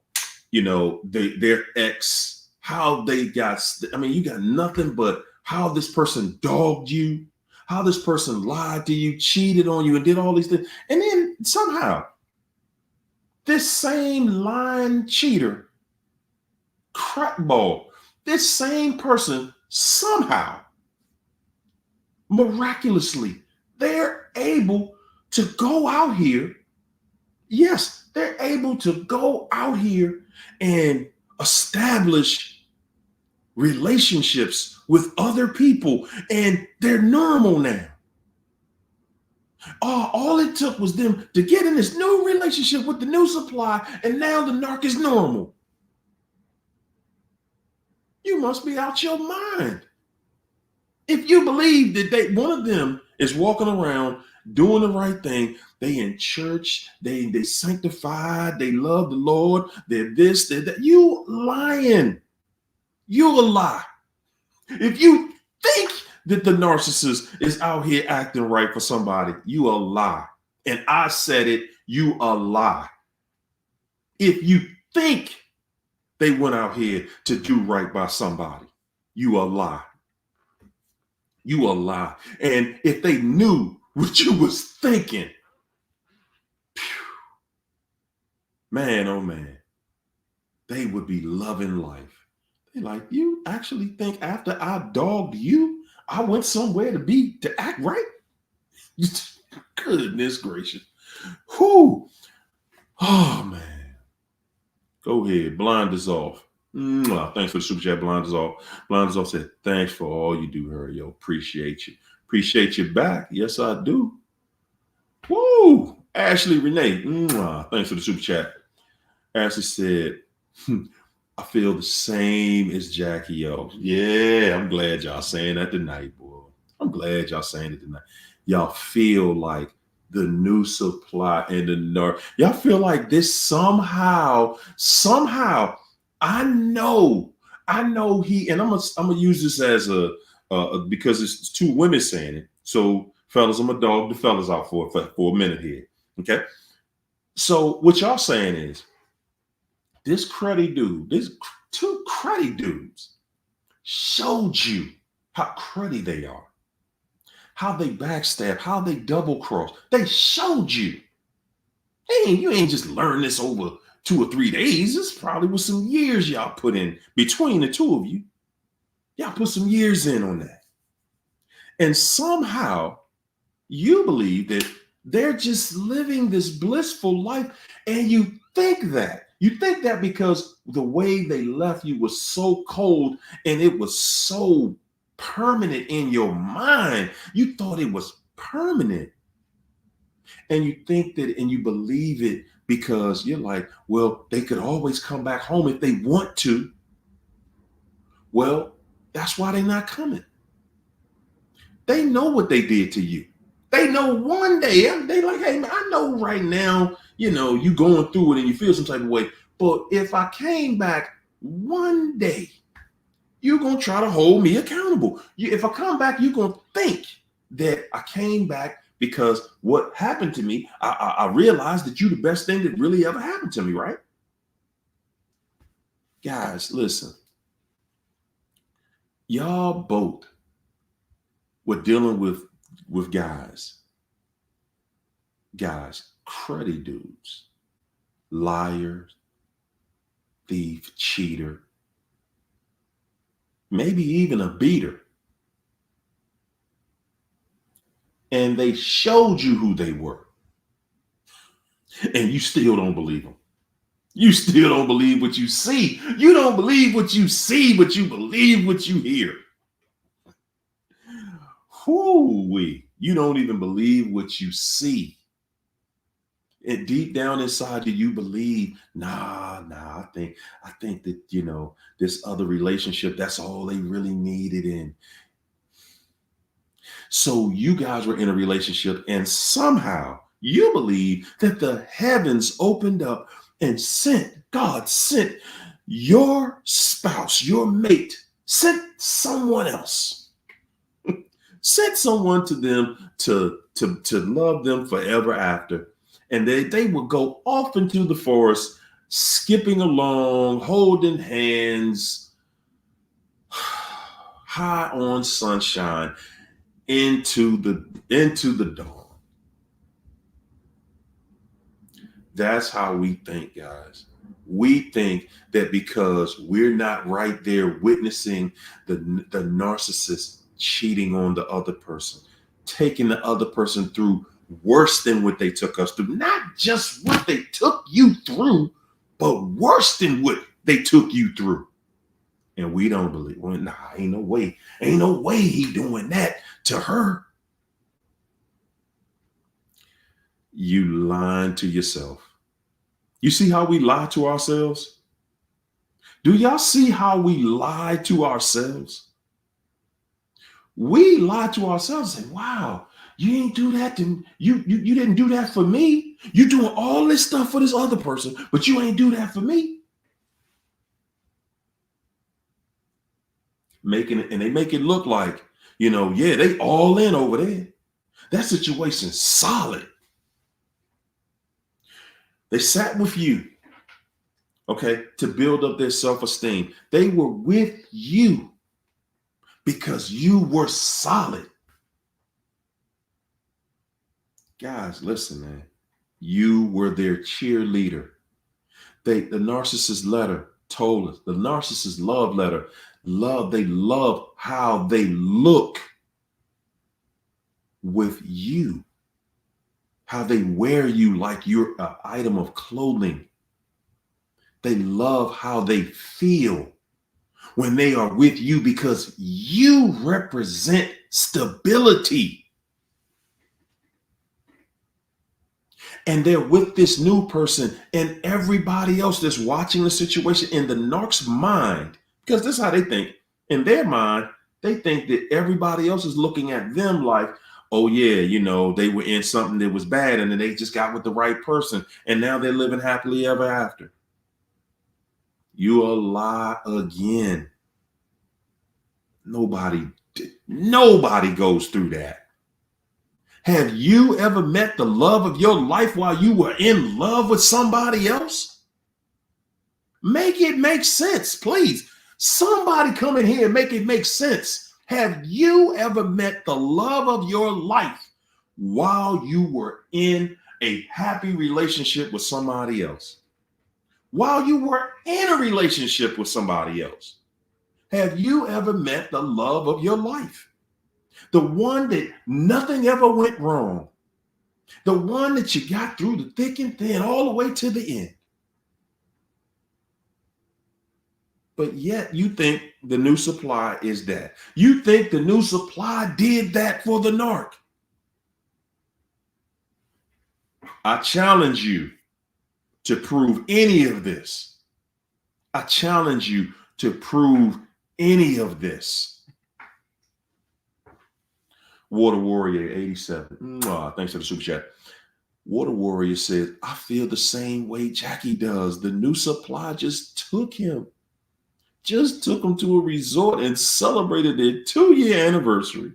their ex, how they got, you got nothing but how this person dogged you, how this person lied to you, cheated on you, and did all these things. And then somehow, this same lying cheater, crackball, this same person, somehow, miraculously, they're able to go out here. Yes, they're able to go out here and establish relationships with other people, and they're normal now. All it took was them to get in this new relationship with the new supply, and now the narc is normal. You must be out your mind. If you believe that one of them is walking around doing the right thing, they in church, they sanctified, they love the Lord, they're this, they're that, you lying. You a lie. If you think that the narcissist is out here acting right for somebody, you a lie. And I said it, you a lie. If you think they went out here to do right by somebody, you a lie. You a lie. And if they knew what you was thinking, man, oh man, they would be loving life. They like, you actually think after I dogged you, I went somewhere to act right? Goodness gracious. Whew. Oh man. Go ahead. Blind is off. Thanks for the super chat. Blind is off. Blind is off said, thanks for all you do, Harry. Yo, appreciate you. Appreciate you back. Yes, I do. Woo! Ashley Renee. Thanks for the super chat. Ashley said, I feel the same as Jackie, yo. Yeah, I'm glad y'all saying that tonight, boy. I'm glad y'all saying it tonight. Y'all feel like the new supply and the narc. Y'all feel like this somehow, I know he, and I'm gonna use this as because it's two women saying it. So fellas, I'm gonna dog the fellas out for a minute here. Okay. So what y'all saying is this cruddy dude, these two cruddy dudes showed you how cruddy they are, how they backstab, how they double cross. They showed you. Hey, you ain't just learned this over 2 or 3 days. This probably was some years y'all put in between the two of you. Y'all put some years in on that. And somehow you believe that they're just living this blissful life. And you think that. You think that because the way they left you was so cold and it was so permanent in your mind. You thought it was permanent. And you think that, and you believe it because you're like, well, they could always come back home if they want to. Well, that's why they're not coming. They know what they did to you. They know one day, they like, hey, man, I know right now, you going through it and you feel some type of way. But if I came back one day, you're going to try to hold me accountable. If I come back, you're going to think that I came back because what happened to me, I realized that you're the best thing that really ever happened to me, right? Guys, listen. Y'all both were dealing with guys, cruddy dudes, liars, thief, cheater, maybe even a beater. And they showed you who they were. And you still don't believe them. You still don't believe what you see. You don't believe what you see, but you believe what you hear. Whoo-wee. You don't even believe what you see. And deep down inside you believe, nah, I think that, this other relationship, that's all they really needed. And so you guys were in a relationship and somehow you believe that the heavens opened up and God sent your spouse, your mate, sent someone else, sent someone to them to love them forever after. And they would go off into the forest, skipping along, holding hands, high on sunshine. into the dawn. That's how we think, guys. We think that because we're not right there witnessing the narcissist cheating on the other person, taking the other person through worse than what they took us through, not just what they took you through, but worse than what they took you through. And we don't believe, well, nah, ain't no way he doing that to her. You lying to yourself. You see how we lie to ourselves? Do y'all see how we lie to ourselves? We lie to ourselves and say, wow, you ain't do that to you didn't do that for me. You doing all this stuff for this other person, but you ain't do that for me. They make it look like, yeah, they all in over there. That situation's solid. They sat with you, okay, to build up their self-esteem. They were with you because you were solid. Guys, listen, man. You were their cheerleader. The narcissist letter told us, the narcissist love letter, they love how they look with you, how they wear you like you're an item of clothing. They love how they feel when they are with you because you represent stability. And they're with this new person and everybody else that's watching the situation in the narc's mind, because this is how they think. In their mind, they think that everybody else is looking at them like, oh yeah, they were in something that was bad and then they just got with the right person and now they're living happily ever after. You a lie again. Nobody goes through that. Have you ever met the love of your life while you were in love with somebody else? Make it make sense, please. Somebody come in here and make it make sense. Have you ever met the love of your life while you were in a happy relationship with somebody else? While you were in a relationship with somebody else? Have you ever met the love of your life? The one that nothing ever went wrong. The one that you got through the thick and thin all the way to the end. But yet you think the new supply is that. You think the new supply did that for the narc. I challenge you to prove any of this. I challenge you to prove any of this. Water Warrior 87. Thanks for the super chat. Water Warrior says, I feel the same way Jackie does. The new supply just took him to a resort and celebrated their 2-year anniversary.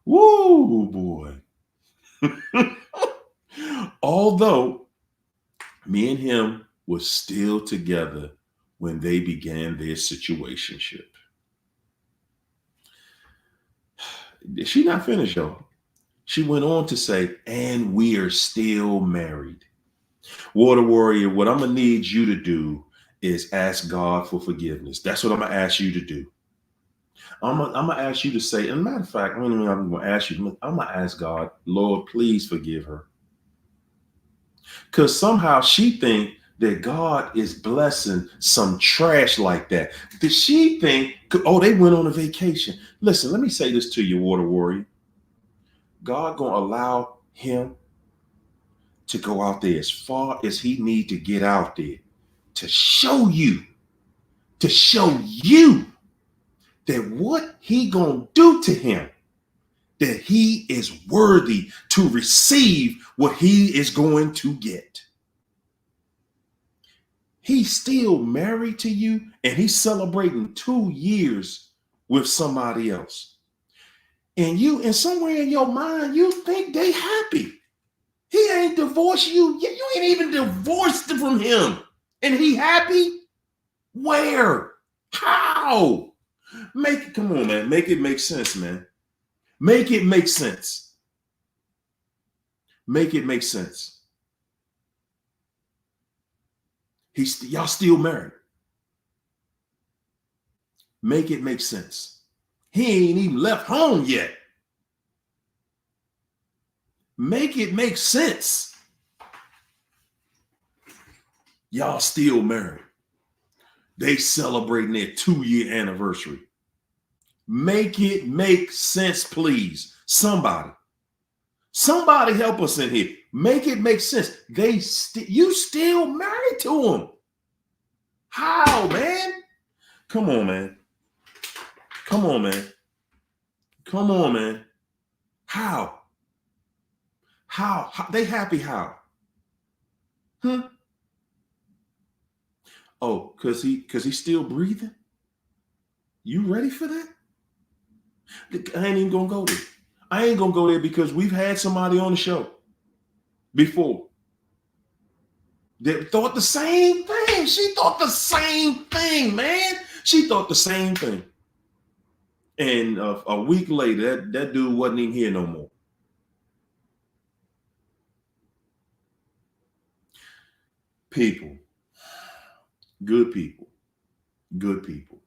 Woo, boy. Although me and him were still together when they began their situationship. She not finished, though. She went on to say, and we are still married. Water Warrior, what I'm going to need you to do is ask God for forgiveness. That's what I'm going to ask you to do. I'm going to ask you to say, and matter of fact, I'm going to ask you, I'm going to ask God, Lord, please forgive her. Because somehow she think that God is blessing some trash like that. Did she think, oh, they went on a vacation? Listen, let me say this to you, Water Warrior. God going to allow him to go out there as far as he need to get out there to show you that what he going to do to him, that he is worthy to receive what he is going to get. He's still married to you and he's celebrating 2 years with somebody else. And somewhere in your mind, you think they happy. He ain't divorced you. You ain't even divorced from him. And he happy? Where? How? Come on, man. Make it make sense, man. Make it make sense. Make it make sense. Y'all still married. Make it make sense. He ain't even left home yet. Make it make sense. Y'all still married. They celebrating their 2-year anniversary. Make it make sense, please. Somebody help us in here. Make it make sense. You still married to him. How, man? Come on, man. Come on, man. Come on, man. How? They happy how? Oh, cause he's still breathing? You ready for that? I ain't even gonna go there. I ain't gonna go there because we've had somebody on the show before that thought the same thing. She thought the same thing, man. She thought the same thing. And a week later, that dude wasn't even here no more. People, good people, good people,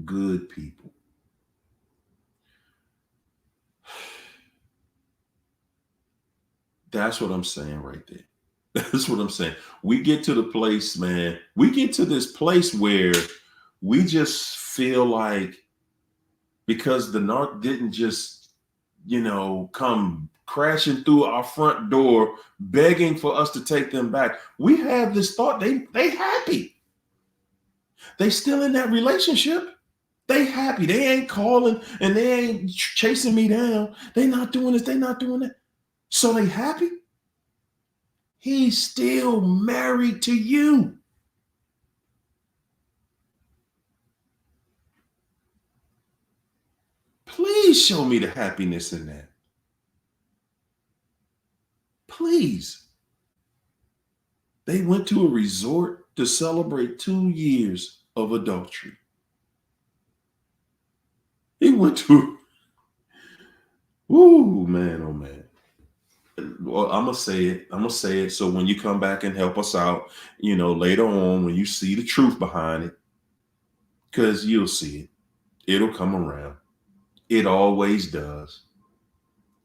good people. That's what I'm saying right there. That's what I'm saying. We get to the place, man. We get to this place where we just feel like because the narc didn't just, come crashing through our front door, begging for us to take them back. We have this thought they happy. They still in that relationship. They happy. They ain't calling and they ain't chasing me down. They not doing this. They not doing that. So they happy. He's still married to you. Please show me the happiness in that. Please. They went to a resort to celebrate 2 years of adultery. He went to, ooh, man, oh man. Well, I'm gonna say it. So when you come back and help us out, later on, when you see the truth behind it, because you'll see it, it'll come around. It always does.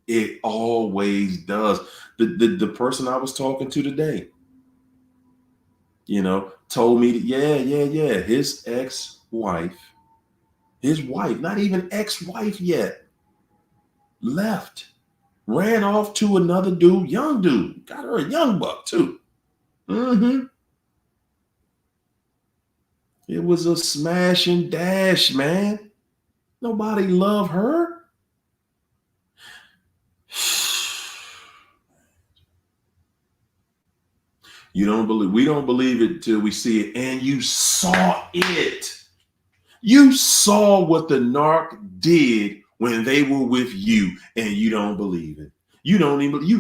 It always does. The person I was talking to today, told me that, yeah. His ex-wife, not even ex-wife yet, left. Ran off to another dude, young dude. Got her a young buck too. It was a smash and dash, man. Nobody loved her. We don't believe it till we see it. And you saw it. You saw what the narc did when they were with you, and you don't believe it. You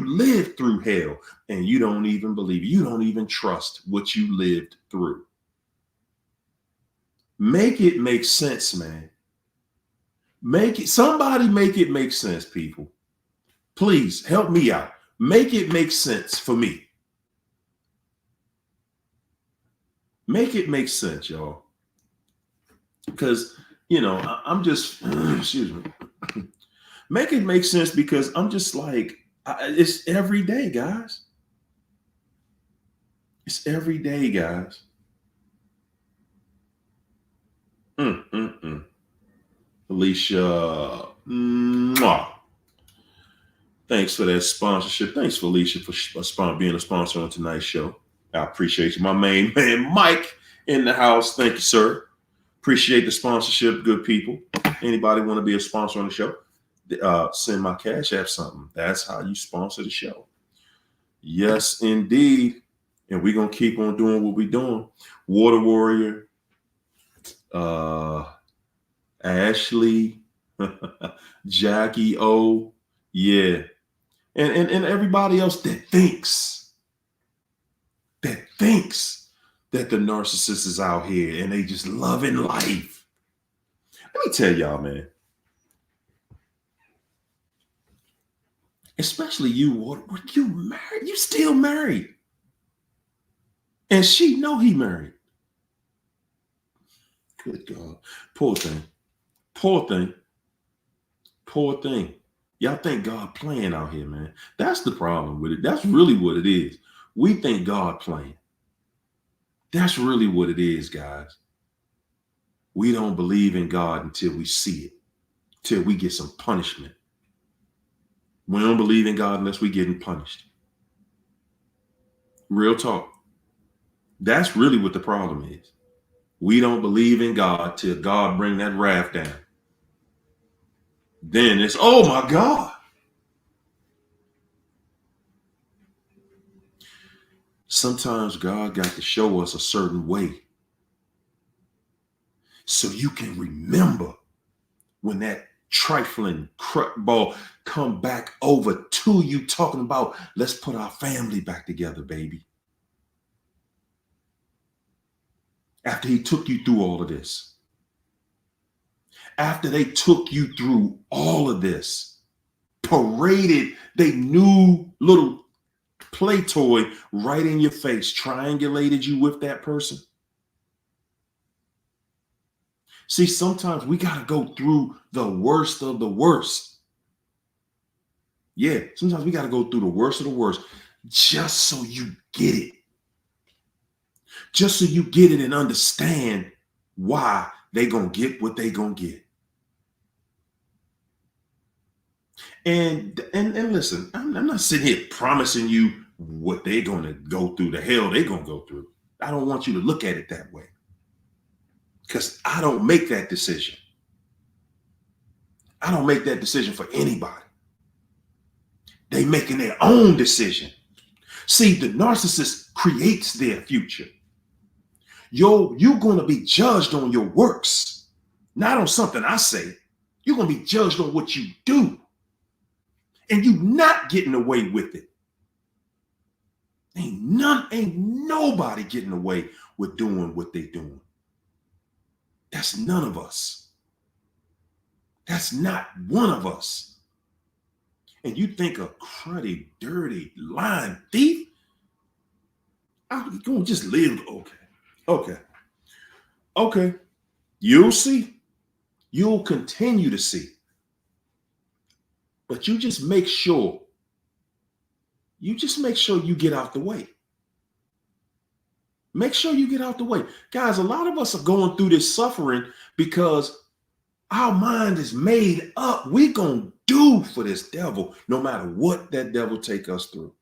lived through hell and you don't even believe it. You don't even trust what you lived through. Make it make sense, man. Somebody make it make sense, people. Please help me out. Make it make sense for me. Make it make sense, y'all. Because, I'm just, excuse me. Make it make sense because I'm just like, it's every day, guys. It's every day, guys. Alicia, thanks for that sponsorship. Thanks, Felicia, for being a sponsor on tonight's show. I appreciate you. My main man, Mike, in the house. Thank you, sir. Appreciate the sponsorship, good people. Anybody want to be a sponsor on the show? Send my Cash App something. That's how you sponsor the show. Yes, indeed. And we're going to keep on doing what we're doing. Water Warrior, Ashley, Jackie O, yeah. And everybody else that thinks that the narcissist is out here and they just loving life. Let me tell y'all, man. Especially you, what you married? You still married. And she know he married. Good God. Poor thing. Poor thing. Poor thing. Y'all think God playing out here, man. That's the problem with it. That's really what it is. We think God playing. That's really what it is, guys. We don't believe in God until we see it, till we get some punishment. We don't believe in God unless we're getting punished. Real talk. That's really what the problem is. We don't believe in God till God bring that wrath down. Then it's, oh my God. Sometimes God got to show us a certain way so you can remember when that trifling ball come back over to you talking about, let's put our family back together, baby. After he took you through all of this, after they took you through all of this, paraded they new little play toy right in your face, triangulated you with that person. See, sometimes we got to go through the worst of the worst. Yeah, sometimes we got to go through the worst of the worst just so you get it. Just so you get it and understand why they going to get what they going to get. And listen, I'm not sitting here promising you what they're going to go through, the hell they're going to go through. I don't want you to look at it that way, because I don't make that decision. I don't make that decision for anybody. They making their own decision. See, the narcissist creates their future. You're going to be judged on your works, not on something I say. You're going to be judged on what you do. And you not getting away with it. Ain't nobody getting away with doing what they doing. That's none of us. That's not one of us. And you think a cruddy, dirty, lying thief? I'm going to just live. Okay. You'll see. You'll continue to see. But you just make sure you get out the way. Make sure you get out the way. Guys, a lot of us are going through this suffering because our mind is made up. We're going to do for this devil no matter what that devil take us through.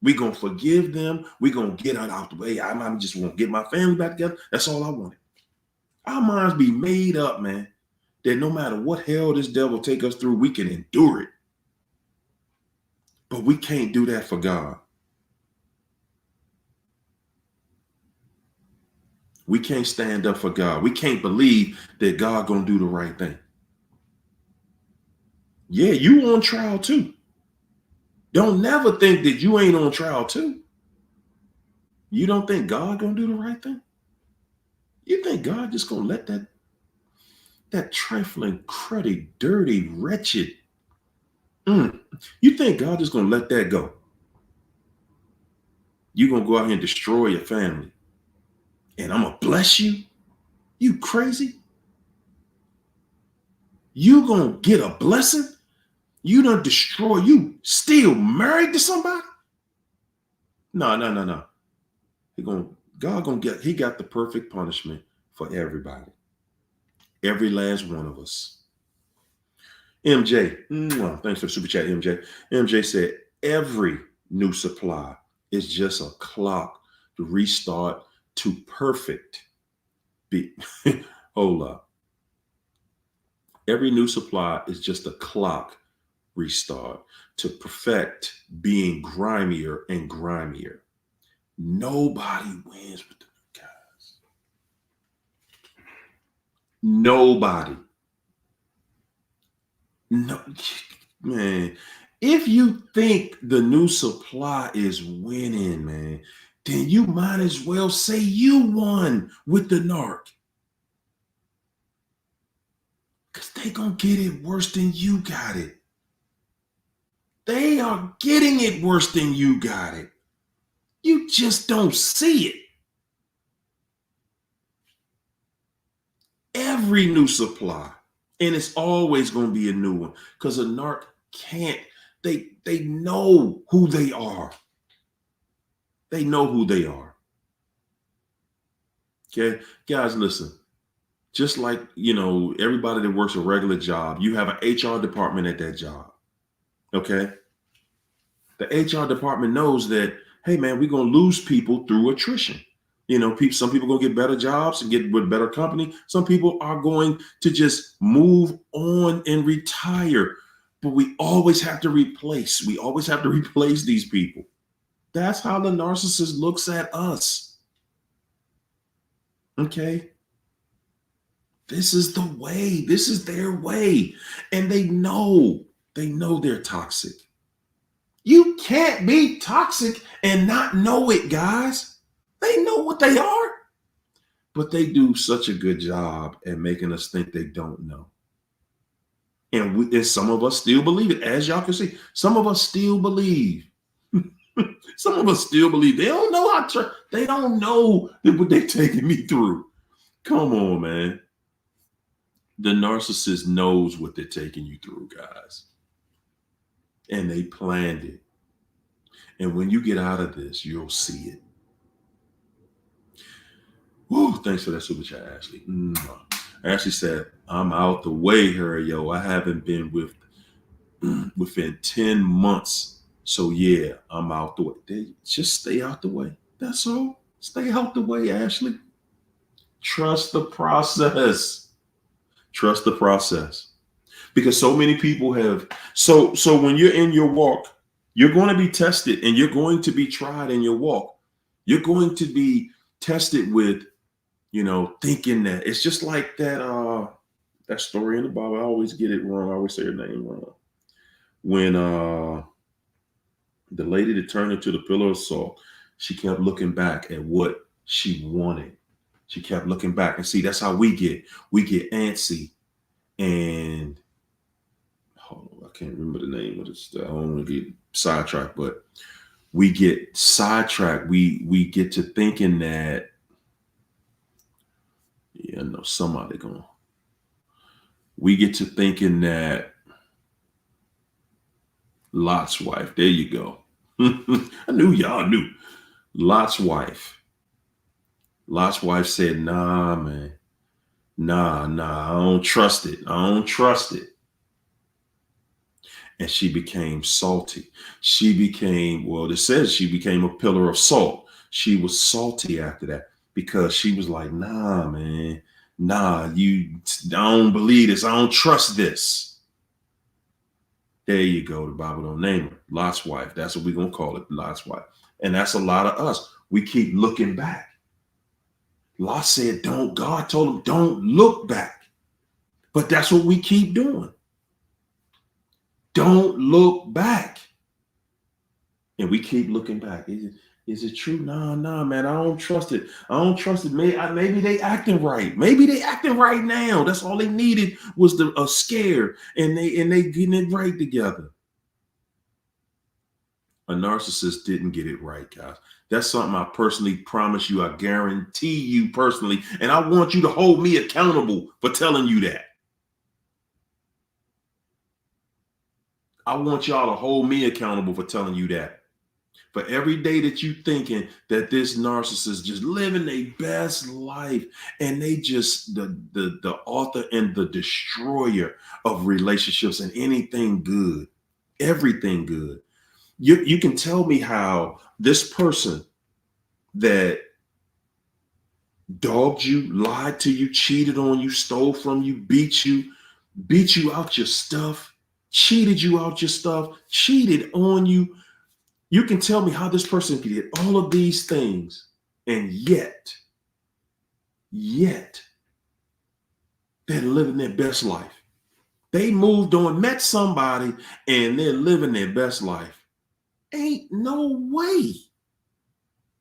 We're going to forgive them. We're going to get out the way. I'm just going to get my family back together. That's all I wanted. Our minds be made up, man, that no matter what hell this devil take us through, we can endure it. But we can't do that for God. We can't stand up for God. We can't believe that God gonna do the right thing. Yeah, you on trial too. Don't never think that you ain't on trial too. You don't think God gonna do the right thing? You think God just gonna let that trifling, cruddy, dirty, wretched, you think God is gonna let that go? You're gonna go out here and destroy your family. And I'm gonna bless you? You crazy? You gonna get a blessing? You done destroy, you still married to somebody? No. He got the perfect punishment for everybody. Every last one of us. MJ, thanks for the super chat, MJ. MJ said, every new supply is just a clock to restart to perfect. Hold up. Every new supply is just a clock restart to perfect being grimier and grimier. Nobody wins with the guys. Nobody. No, man. If you think the new supply is winning, man, then you might as well say you won with the narc. Because they gonna get it worse than you got it. They are getting it worse than you got it. You just don't see it. Every new supply, and it's always going to be a new one, because a narc can't, they know who they are. They know who they are. Okay, guys, listen. Just like, everybody that works a regular job, you have an HR department at that job. Okay. The HR department knows that, hey man, we're going to lose people through attrition. Some people are going to get better jobs and get with better company. Some people are going to just move on and retire. But we always have to replace. We always have to replace these people. That's how the narcissist looks at us. Okay? This is the way. This is their way. And they know they're toxic. You can't be toxic and not know it, guys. They know what they are. But they do such a good job at making us think they don't know. And some of us still believe it. As y'all can see, some of us still believe. Some of us still believe. They don't know they don't know what they're taking me through. Come on, man. The narcissist knows what they're taking you through, guys. And they planned it. And when you get out of this, you'll see it. Woo, thanks for that super chat, Ashley. Ashley said, I'm out the way, yo. I haven't been within 10 months. So yeah, I'm out the way. Just stay out the way. That's all. Stay out the way, Ashley. Trust the process. Trust the process. Because so many people have, so when you're in your walk, you're going to be tested and you're going to be tried in your walk. You're going to be tested with, thinking that it's just like that story in the Bible. I always get it wrong. I always say her name wrong. When the lady that turned into the pillar of salt, she kept looking back at what she wanted. She kept looking back. And see, that's how we get antsy. And hold on, I can't remember the name of this. I don't want to get sidetracked, but we get sidetracked. We get to thinking that, we get to thinking that Lot's wife, there you go. I knew y'all knew. Lot's wife said, nah, man. Nah, I don't trust it. And she became salty. It says she became a pillar of salt. She was salty after that because she was like, nah, man. Nah, I don't believe this. I don't trust this. There you go. The Bible don't name her. Lot's wife. That's what we're going to call it. Lot's wife. And that's a lot of us. We keep looking back. Lot said, God told him, don't look back. But that's what we keep doing. Don't look back. And we keep looking back. Is it true? Nah, man. I don't trust it. Maybe they acting right. Maybe they acting right now. That's all they needed was a scare, and they getting it right together. A narcissist didn't get it right, guys. That's something I personally promise you. I guarantee you personally. And I want you to hold me accountable for telling you that. I want y'all to hold me accountable for telling you that. For every day that you thinking that this narcissist just living their best life, and they just the author and the destroyer of relationships and anything good, everything good. You can tell me how this person that dogged you, lied to you, cheated on you, stole from you, beat you out your stuff, cheated you out your stuff, cheated on you. You can tell me how this person did all of these things, and yet they're living their best life. They moved on, met somebody, and they're living their best life. Ain't no way.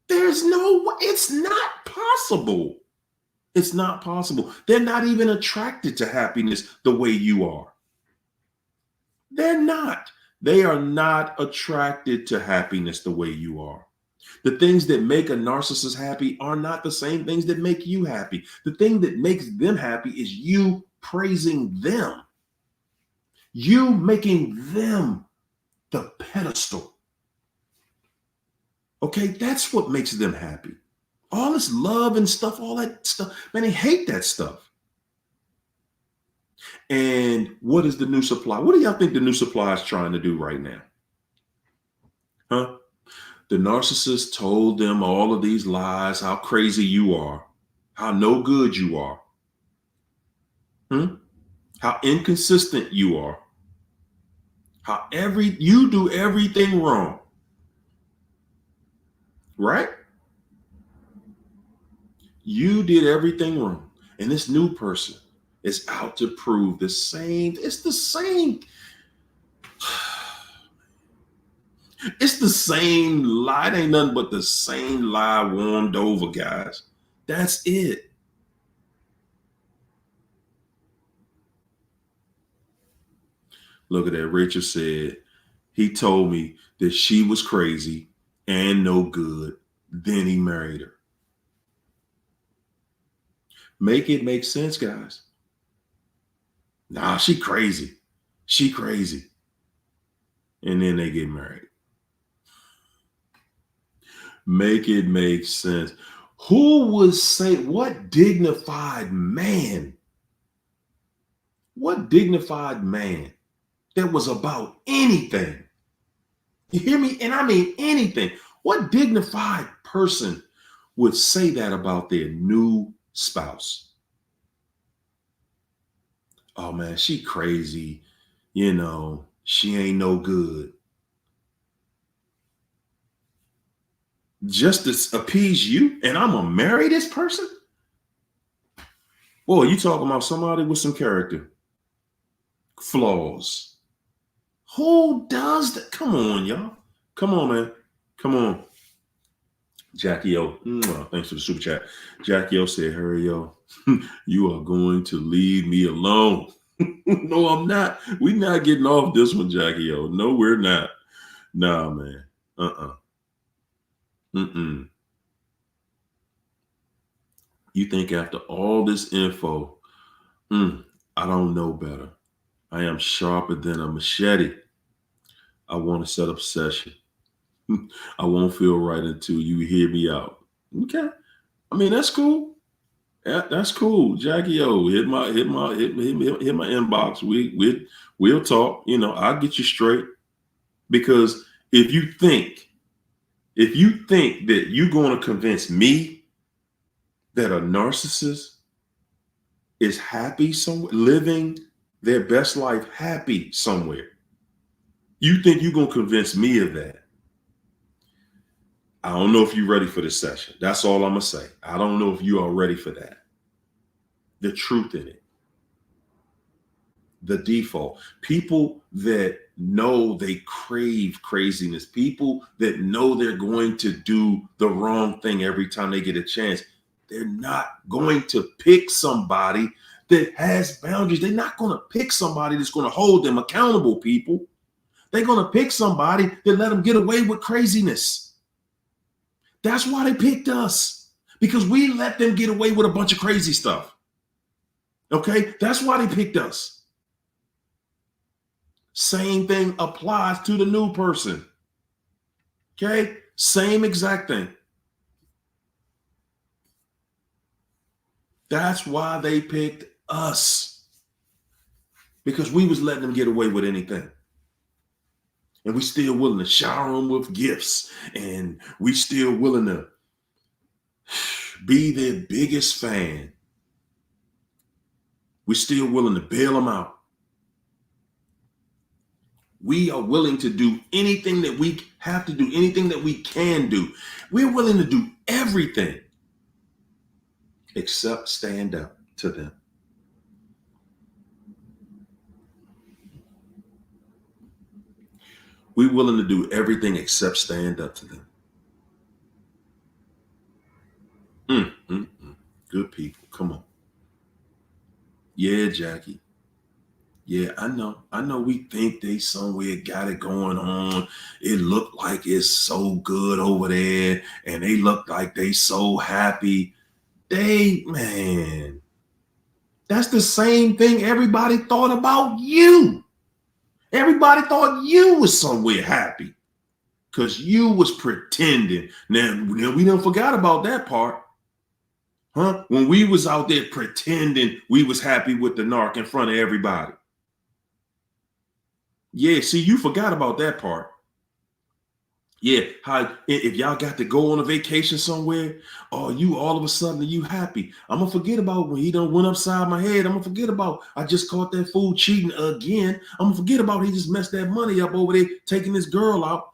There's no way. It's not possible. It's not possible. They're not even attracted to happiness the way you are. They're not. They are not attracted to happiness the way you are. The things that make a narcissist happy are not the same things that make you happy. The thing that makes them happy is you praising them, you making them the pedestal. Okay, that's what makes them happy. All this love and stuff, all that stuff, man, they hate that stuff. And what is the new supply? What do y'all think the new supply is trying to do right now? Huh? The narcissist told them all of these lies, how crazy you are, how no good you are, how inconsistent you are, how you do everything wrong, right? You did everything wrong. And this new person is out to prove the same. It's the same. It's the same lie. It ain't nothing but the same lie warmed over, guys. That's it. Look at that. Rachel said, he told me that she was crazy and no good. Then he married her. Make it make sense, guys. Nah, she crazy. She crazy. And then they get married. Make it make sense. Who would say, what dignified man that was about anything? You hear me? And I mean anything. What dignified person would say that about their new spouse? Oh man, she crazy. She ain't no good. Just to appease you, and I'm gonna marry this person? Boy, you talking about somebody with some character flaws. Who does that? Come on, y'all. Come on, man. Come on. Jackie O, thanks for the super chat. Jackie O said, hurry, yo. You are going to leave me alone. No, I'm not. We're not getting off this one, Jackie O. No, we're not. Nah, man. Mm-mm. You think after all this info, I don't know better. I am sharper than a machete. I want to set up a session. I won't feel right until you hear me out. Okay. I mean, that's cool. Yeah, that's cool. Jackie O, hit my inbox. We'll talk. I'll get you straight. Because if you think that you're going to convince me that a narcissist is happy somewhere, living their best life happy somewhere, you think you're going to convince me of that? I don't know if you're ready for this session. That's all I'm going to say. I don't know if you are ready for that. The truth in it. The default. People that know they crave craziness. People that know they're going to do the wrong thing every time they get a chance. They're not going to pick somebody that has boundaries. They're not going to pick somebody that's going to hold them accountable, people. They're going to pick somebody that let them get away with craziness. That's why they picked us, because we let them get away with a bunch of crazy stuff. Okay, that's why they picked us. Same thing applies to the new person. Okay, same exact thing. That's why they picked us, because we was letting them get away with anything. And we still willing to shower them with gifts, and we still willing to be their biggest fan. We're still willing to bail them out. We are willing to do anything that we have to do, anything that we can do. We're willing to do everything except stand up to them. We're willing to do everything except stand up to them. good people. Come on. Yeah, Jackie. Yeah, I know we think they somewhere got it going on. It looked like it's so good over there, and they look like they so happy. Man, that's the same thing everybody thought about you. Everybody thought you was somewhere happy because you was pretending. Now we don't forgot about that part. Huh? When we was out there pretending we was happy with the narc in front of everybody. Yeah, see, you forgot about that part. Yeah, how if y'all got to go on a vacation somewhere, oh, you all of a sudden you happy. I'm gonna forget about when he done went upside my head. I'm gonna forget about I just caught that fool cheating again. I'm gonna forget about he just messed that money up over there taking this girl out.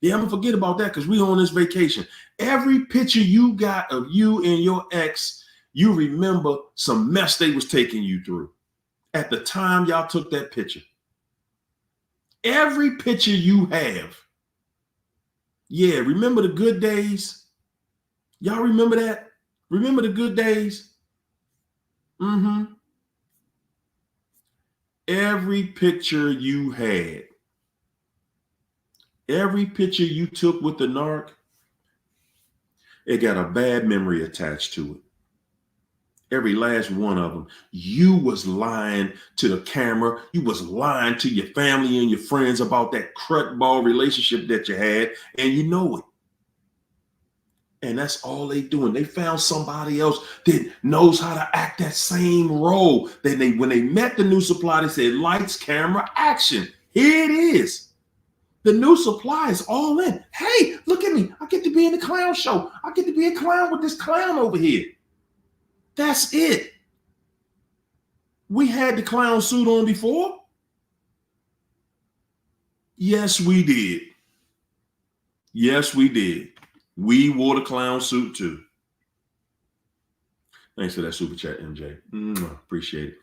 Yeah, I'm gonna forget about that because we on this vacation. Every picture you got of you and your ex, you remember some mess they was taking you through at the time y'all took that picture. Every picture you have. Yeah, remember the good days? Y'all remember that? Remember the good days? Mm-hmm. Every picture you had, every picture you took with the narc, it got a bad memory attached to it. Every last one of them. You was lying to the camera. You was lying to your family and your friends about that crutball relationship that you had, and you know it. And that's all they doing. They found somebody else that knows how to act that same role. When they met the new supply, they said, lights, camera, action. Here it is. The new supply is all in. Hey, look at me. I get to be in the clown show. I get to be a clown with this clown over here. That's it. We had the clown suit on before. Yes, we did. Yes, we did. We wore the clown suit too. Thanks for that super chat, MJ. Appreciate it.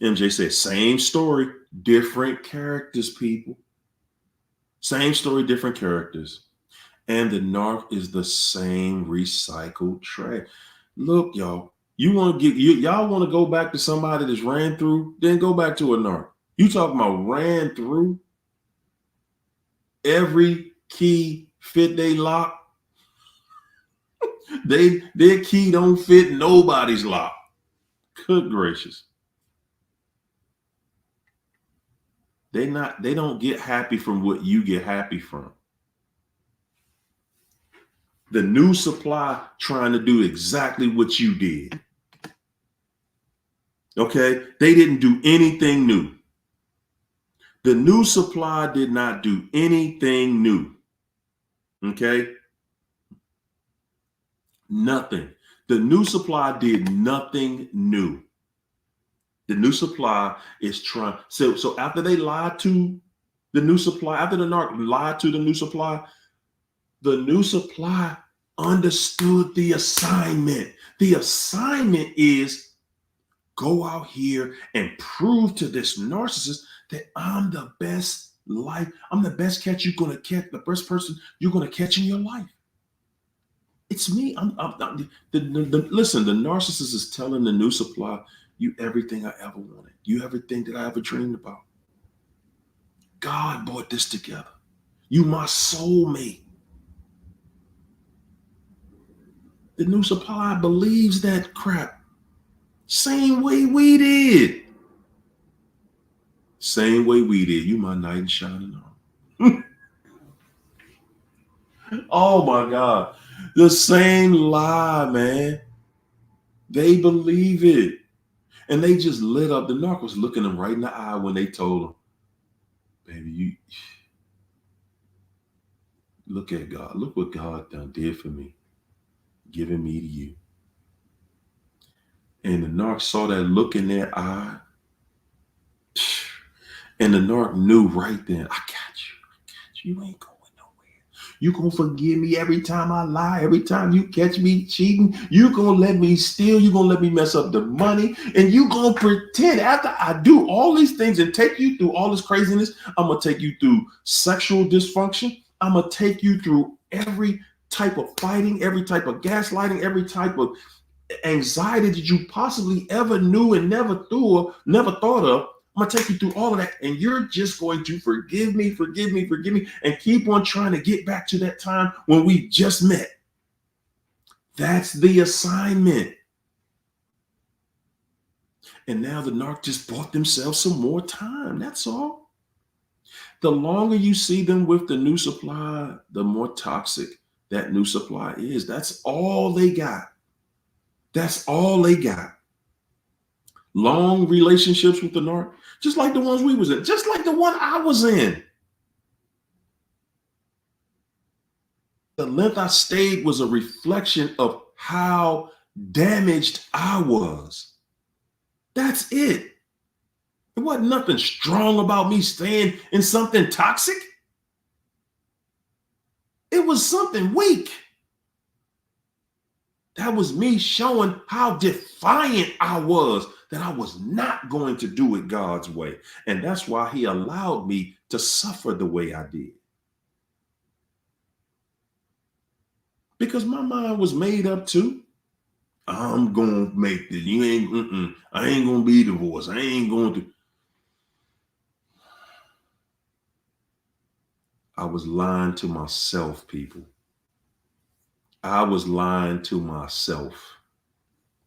MJ said, same story, different characters, people. Same story, different characters. And the narc is the same recycled trash. Look, y'all. Y'all want to go back to somebody that's ran through, then go back to a narc. You talking about ran through? Every key fit they lock. Their key don't fit nobody's lock. Good gracious. They don't get happy from what you get happy from. The new supply trying to do exactly what you did. Okay, they didn't do anything new. The new supply did not do anything new. Okay, nothing. The new supply did nothing new. The new supply is trying. So after they lied to the new supply, after the narc lied to the new supply understood the assignment. The assignment is go out here and prove to this narcissist that I'm the best life. I'm the best catch you're going to catch, the best person you're going to catch in your life. It's me. Listen, the narcissist is telling the new supply, you everything I ever wanted. You everything that I ever dreamed about. God brought this together. You my soulmate. The new supply believes that crap. Same way we did. Same way we did. You my knight in shining armor. Oh my God. The same lie, man. They believe it. And they just lit up. The narc was looking them right in the eye when they told him, baby, you look at God. Look what God done did for me. Giving me to you. And the narc saw that look in their eye. And the narc knew right then, I got you. You ain't going nowhere. You gonna forgive me every time I lie, every time you catch me cheating. You gonna let me steal. You gonna let me mess up the money. And you gonna pretend after I do all these things and take you through all this craziness, I'm gonna take you through sexual dysfunction. I'm gonna take you through every type of fighting, every type of gaslighting, every type of anxiety that you possibly ever knew and never thought of. I'm gonna take you through all of that, and you're just going to forgive me, and keep on trying to get back to that time when we just met. That's the assignment. And now the narc just bought themselves some more time. That's all. The longer you see them with the new supply, the more toxic that new supply is. That's all they got. That's all they got. Long relationships with the narc, just like the ones we was in, just like the one I was in. The length I stayed was a reflection of how damaged I was. That's it. It wasn't nothing strong about me staying in something toxic. It was something weak. That was me showing how defiant I was, that I was not going to do it God's way. And that's why he allowed me to suffer the way I did. Because my mind was made up too. I'm going to make this. I ain't going to be divorced. I ain't going to. I was lying to myself, people. I was lying to myself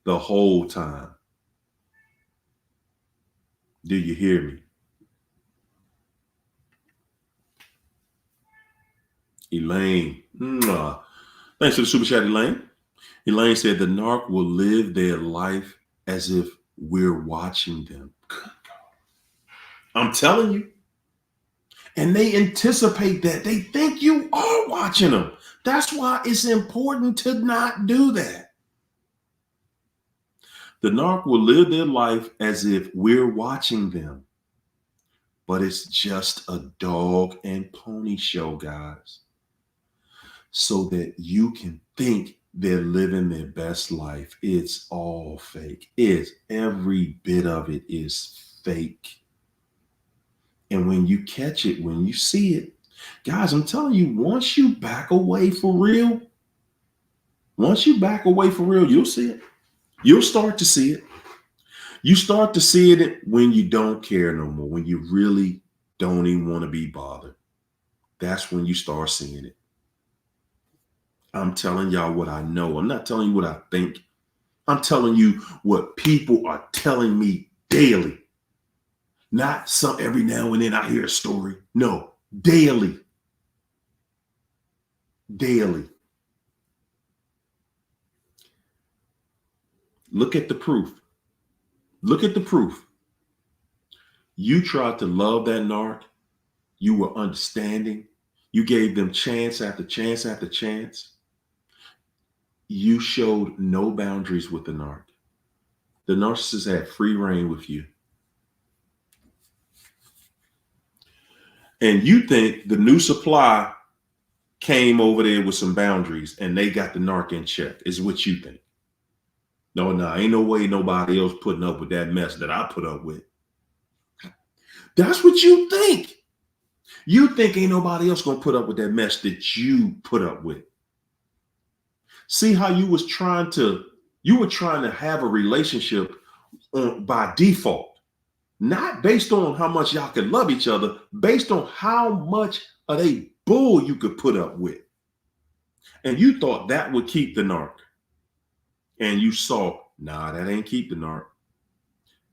the whole time. Do you hear me? Elaine. Thanks for the super chat, Elaine. Elaine said the narc will live their life as if we're watching them. I'm telling you. And they anticipate that. They think you are watching them. That's why it's important to not do that. The narc will live their life as if we're watching them. But it's just a dog and pony show, guys. So that you can think they're living their best life. It's all fake. Every bit of it is fake. And when you catch it, when you see it, guys, I'm telling you, once you back away for real, you'll see it. You'll start to see it. You start to see it when you don't care no more, when you really don't even want to be bothered. That's when you start seeing it. I'm telling y'all what I know. I'm not telling you what I think. I'm telling you what people are telling me daily. Not some every now and then I hear a story. No, daily. Daily. Look at the proof. Look at the proof. You tried to love that narc. You were understanding. You gave them chance after chance after chance. You showed no boundaries with the narc. The narcissist had free reign with you. And you think the new supply came over there with some boundaries and they got the narc in check, is what you think. No, ain't no way nobody else putting up with that mess that I put up with. That's what you think. You think ain't nobody else gonna put up with that mess that you put up with. See how you were trying to have a relationship by default. Not based on how much y'all can love each other, based on how much of a bull you could put up with. And you thought that would keep the narc. And you saw, that ain't keep the narc.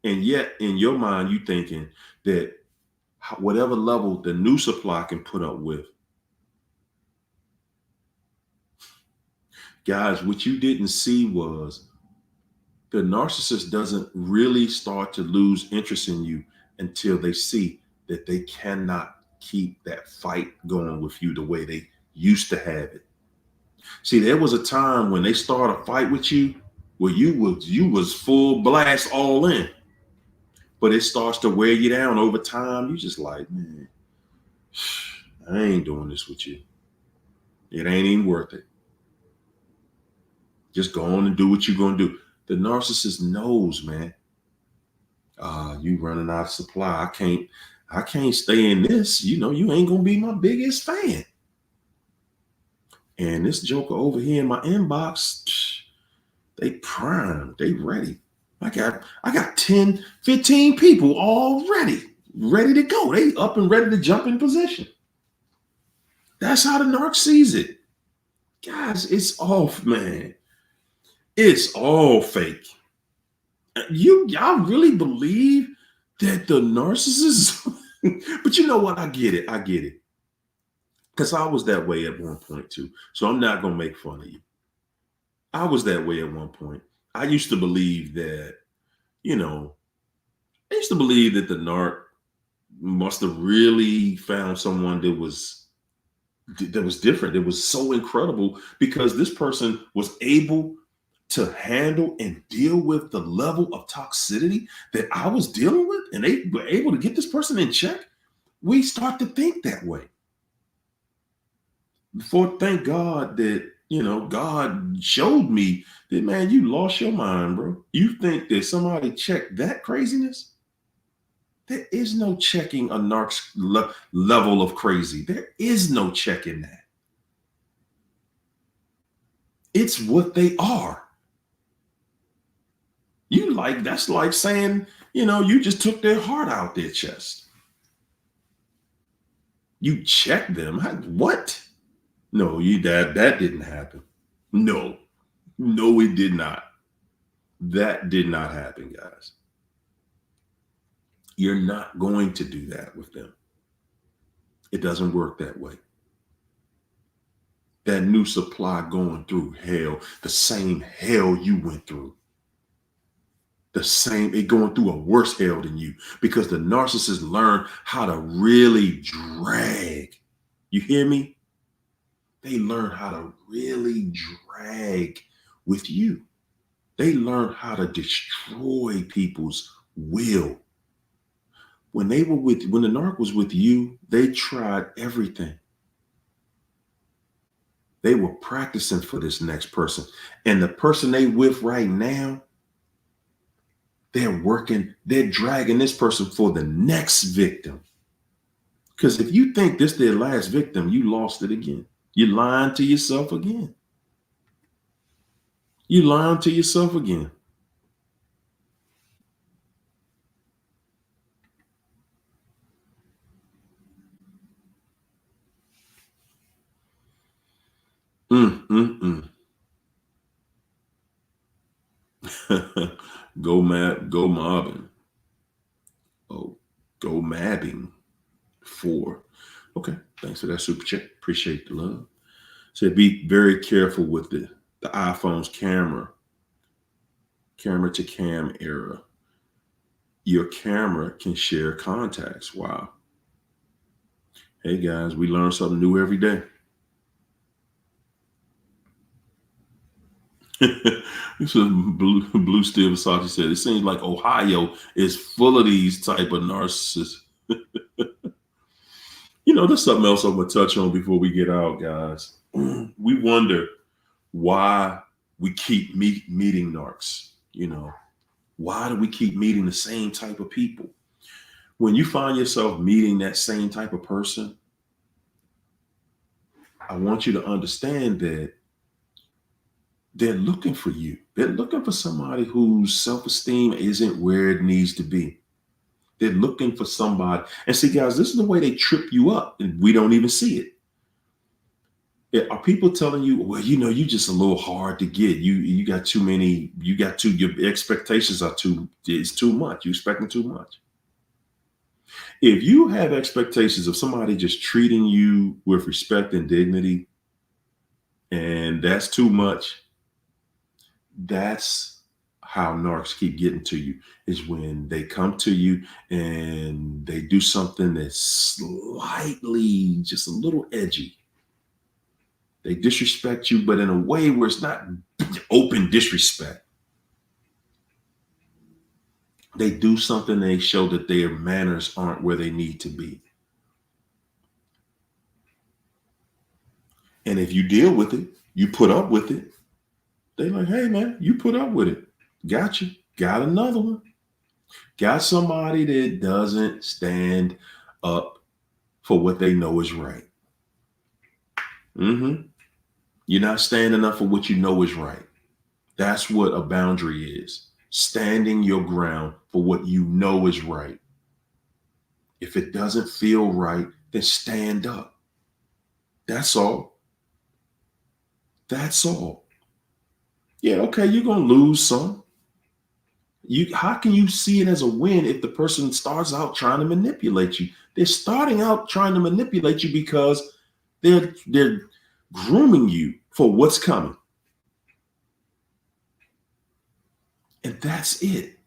And yet in your mind, you thinking that whatever level the new supply can put up with. Guys, what you didn't see was the narcissist doesn't really start to lose interest in you until they see that they cannot keep that fight going with you the way they used to have it. See, there was a time when they started a fight with you where you was full blast all in. But it starts to wear you down over time. You just like, man, I ain't doing this with you. It ain't even worth it. Just go on and do what you're going to do. The narcissist knows, man. You running out of supply. I can't stay in this. You ain't going to be my biggest fan. And this joker over here in my inbox, They primed. They ready. I got 10, 15 people all ready to go. They up and ready to jump in position. That's how the narc sees it. Guys, it's off, man. It's all fake. Y'all really believe that the narcissist? But you know what? I get it. Because I was that way at one point too. So I'm not going to make fun of you. I was that way at one point. I used to believe that, I used to believe that the narc must have really found someone that was different. It was so incredible because this person was able to handle and deal with the level of toxicity that I was dealing with, and they were able to get this person in check. We start to think that way. Before, thank God that, God showed me that, man, you lost your mind, bro. You think that somebody checked that craziness? There is no checking a narc's level of crazy. There is no checking that. It's what they are. That's like saying, you just took their heart out their chest. You checked them. What? No, that didn't happen. No, it did not. That did not happen, guys. You're not going to do that with them. It doesn't work that way. That new supply going through hell, the same hell you went through. It going through a worse hell than you, because the narcissist learn how to really drag. You hear me? They learn how to really drag with you. They learn how to destroy people's will. When the narc was with you, they tried everything. They were practicing for this next person. And the person they with right now, they're dragging this person for the next victim. Because if you think this is their last victim, you lost it again. You're lying to yourself again. You're lying to yourself again. Go mobbing. Oh, go mabbing 4. Okay, thanks for that super chat. Appreciate the love. So be very careful with the iPhone's camera to cam era. Your camera can share contacts. Wow. Hey guys, we learn something new every day. This is Blue Steel Versace said, it seems like Ohio is full of these type of narcissists. There's something else I'm going to touch on before we get out, guys. We wonder why we keep meeting narcs. Why do we keep meeting the same type of people? When you find yourself meeting that same type of person, I want you to understand that they're looking for you. They're looking for somebody whose self-esteem isn't where it needs to be. They're looking for somebody. And see, guys, this is the way they trip you up, and we don't even see it. Are people telling you, well, you're just a little hard to get. You got too many, your expectations it's too much. You're expecting too much. If you have expectations of somebody just treating you with respect and dignity, and that's too much, that's how narcs keep getting to you, is when they come to you and they do something that's slightly just a little edgy. They disrespect you, but in a way where it's not open disrespect. They do something, they show that their manners aren't where they need to be. And if you deal with it, you put up with it, they're like, hey, man, you put up with it. Got you. Got another one. Got somebody that doesn't stand up for what they know is right. You're not standing up for what you know is right. That's what a boundary is. Standing your ground for what you know is right. If it doesn't feel right, then stand up. That's all. That's all. Yeah, okay, you're going to lose some. How can you see it as a win if the person starts out trying to manipulate you? They're starting out trying to manipulate you because they're grooming you for what's coming. And that's it.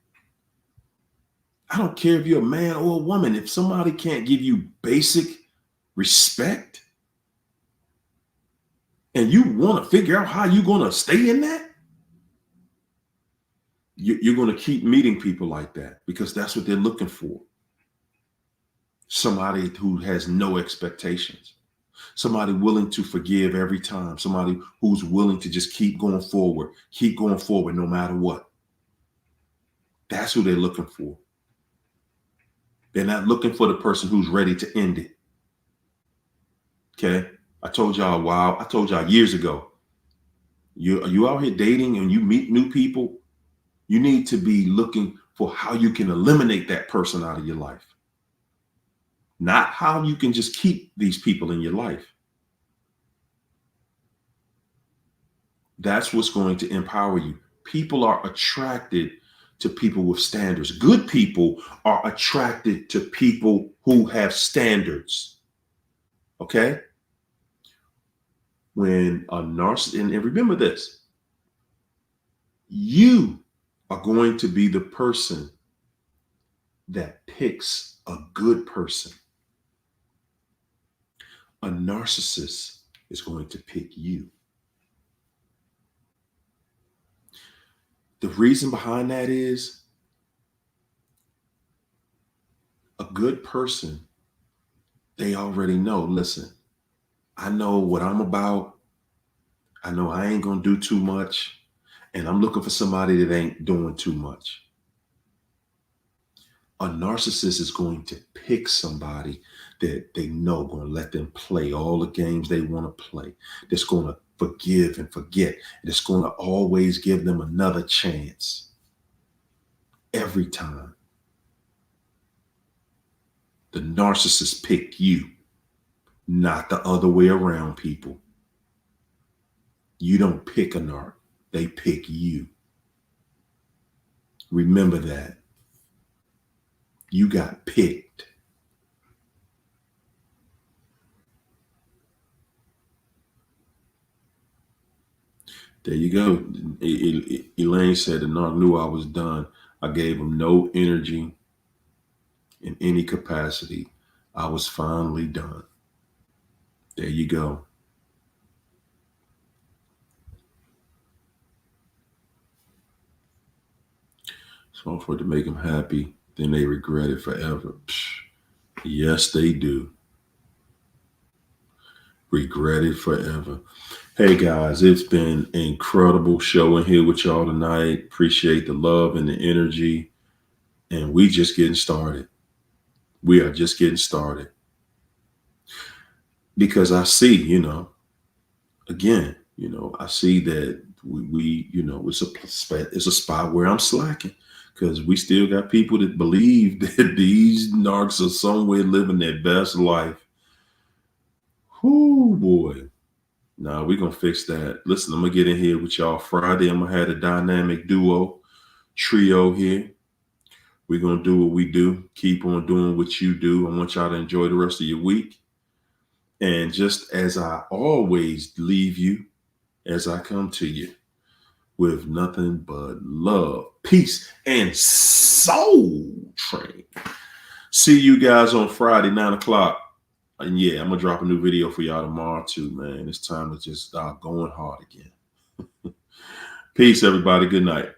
I don't care if you're a man or a woman. If somebody can't give you basic respect and you want to figure out how you're going to stay in that, you're going to keep meeting people like that because that's what they're looking for. Somebody who has no expectations. Somebody willing to forgive every time. Somebody who's willing to just keep going forward no matter what. That's who they're looking for. They're not looking for the person who's ready to end it. Okay? I told y'all years ago, you out here dating and you meet new people, you need to be looking for how you can eliminate that person out of your life. Not how you can just keep these people in your life. That's what's going to empower you. People are attracted to people with standards. Good people are attracted to people who have standards. Okay? When a narcissist, and remember this, you are going to be the person that picks a good person. A narcissist is going to pick you. The reason behind that is a good person, they already know, listen, I know what I'm about. I know I ain't going to do too much. And I'm looking for somebody that ain't doing too much. A narcissist is going to pick somebody that they know going to let them play all the games they want to play. That's going to forgive and forget. That's going to always give them another chance. Every time. The narcissist pick you, not the other way around, people. You don't pick a narc. They pick you. Remember that. You got picked. There you go. Elaine said the narc knew I was done. I gave him no energy in any capacity. I was finally done. There you go. So for it to make them happy, then they regret it forever. Psh, yes, they do. Regret it forever. Hey guys, it's been an incredible showing here with y'all tonight. Appreciate the love and the energy. And we just getting started. We are just getting started. Because I see, again, I see that we it's a spot where I'm slacking. Because we still got people that believe that these narcs are somewhere living their best life. Whoo, boy. Nah, we're going to fix that. Listen, I'm going to get in here with y'all Friday. I'm going to have a dynamic trio here. We're going to do what we do. Keep on doing what you do. I want y'all to enjoy the rest of your week. And just as I always leave you, as I come to you, with nothing but love, peace, and soul train. See you guys on Friday, 9 o'clock. And yeah, I'm going to drop a new video for y'all tomorrow too, man. It's time to just start going hard again. Peace, everybody. Good night.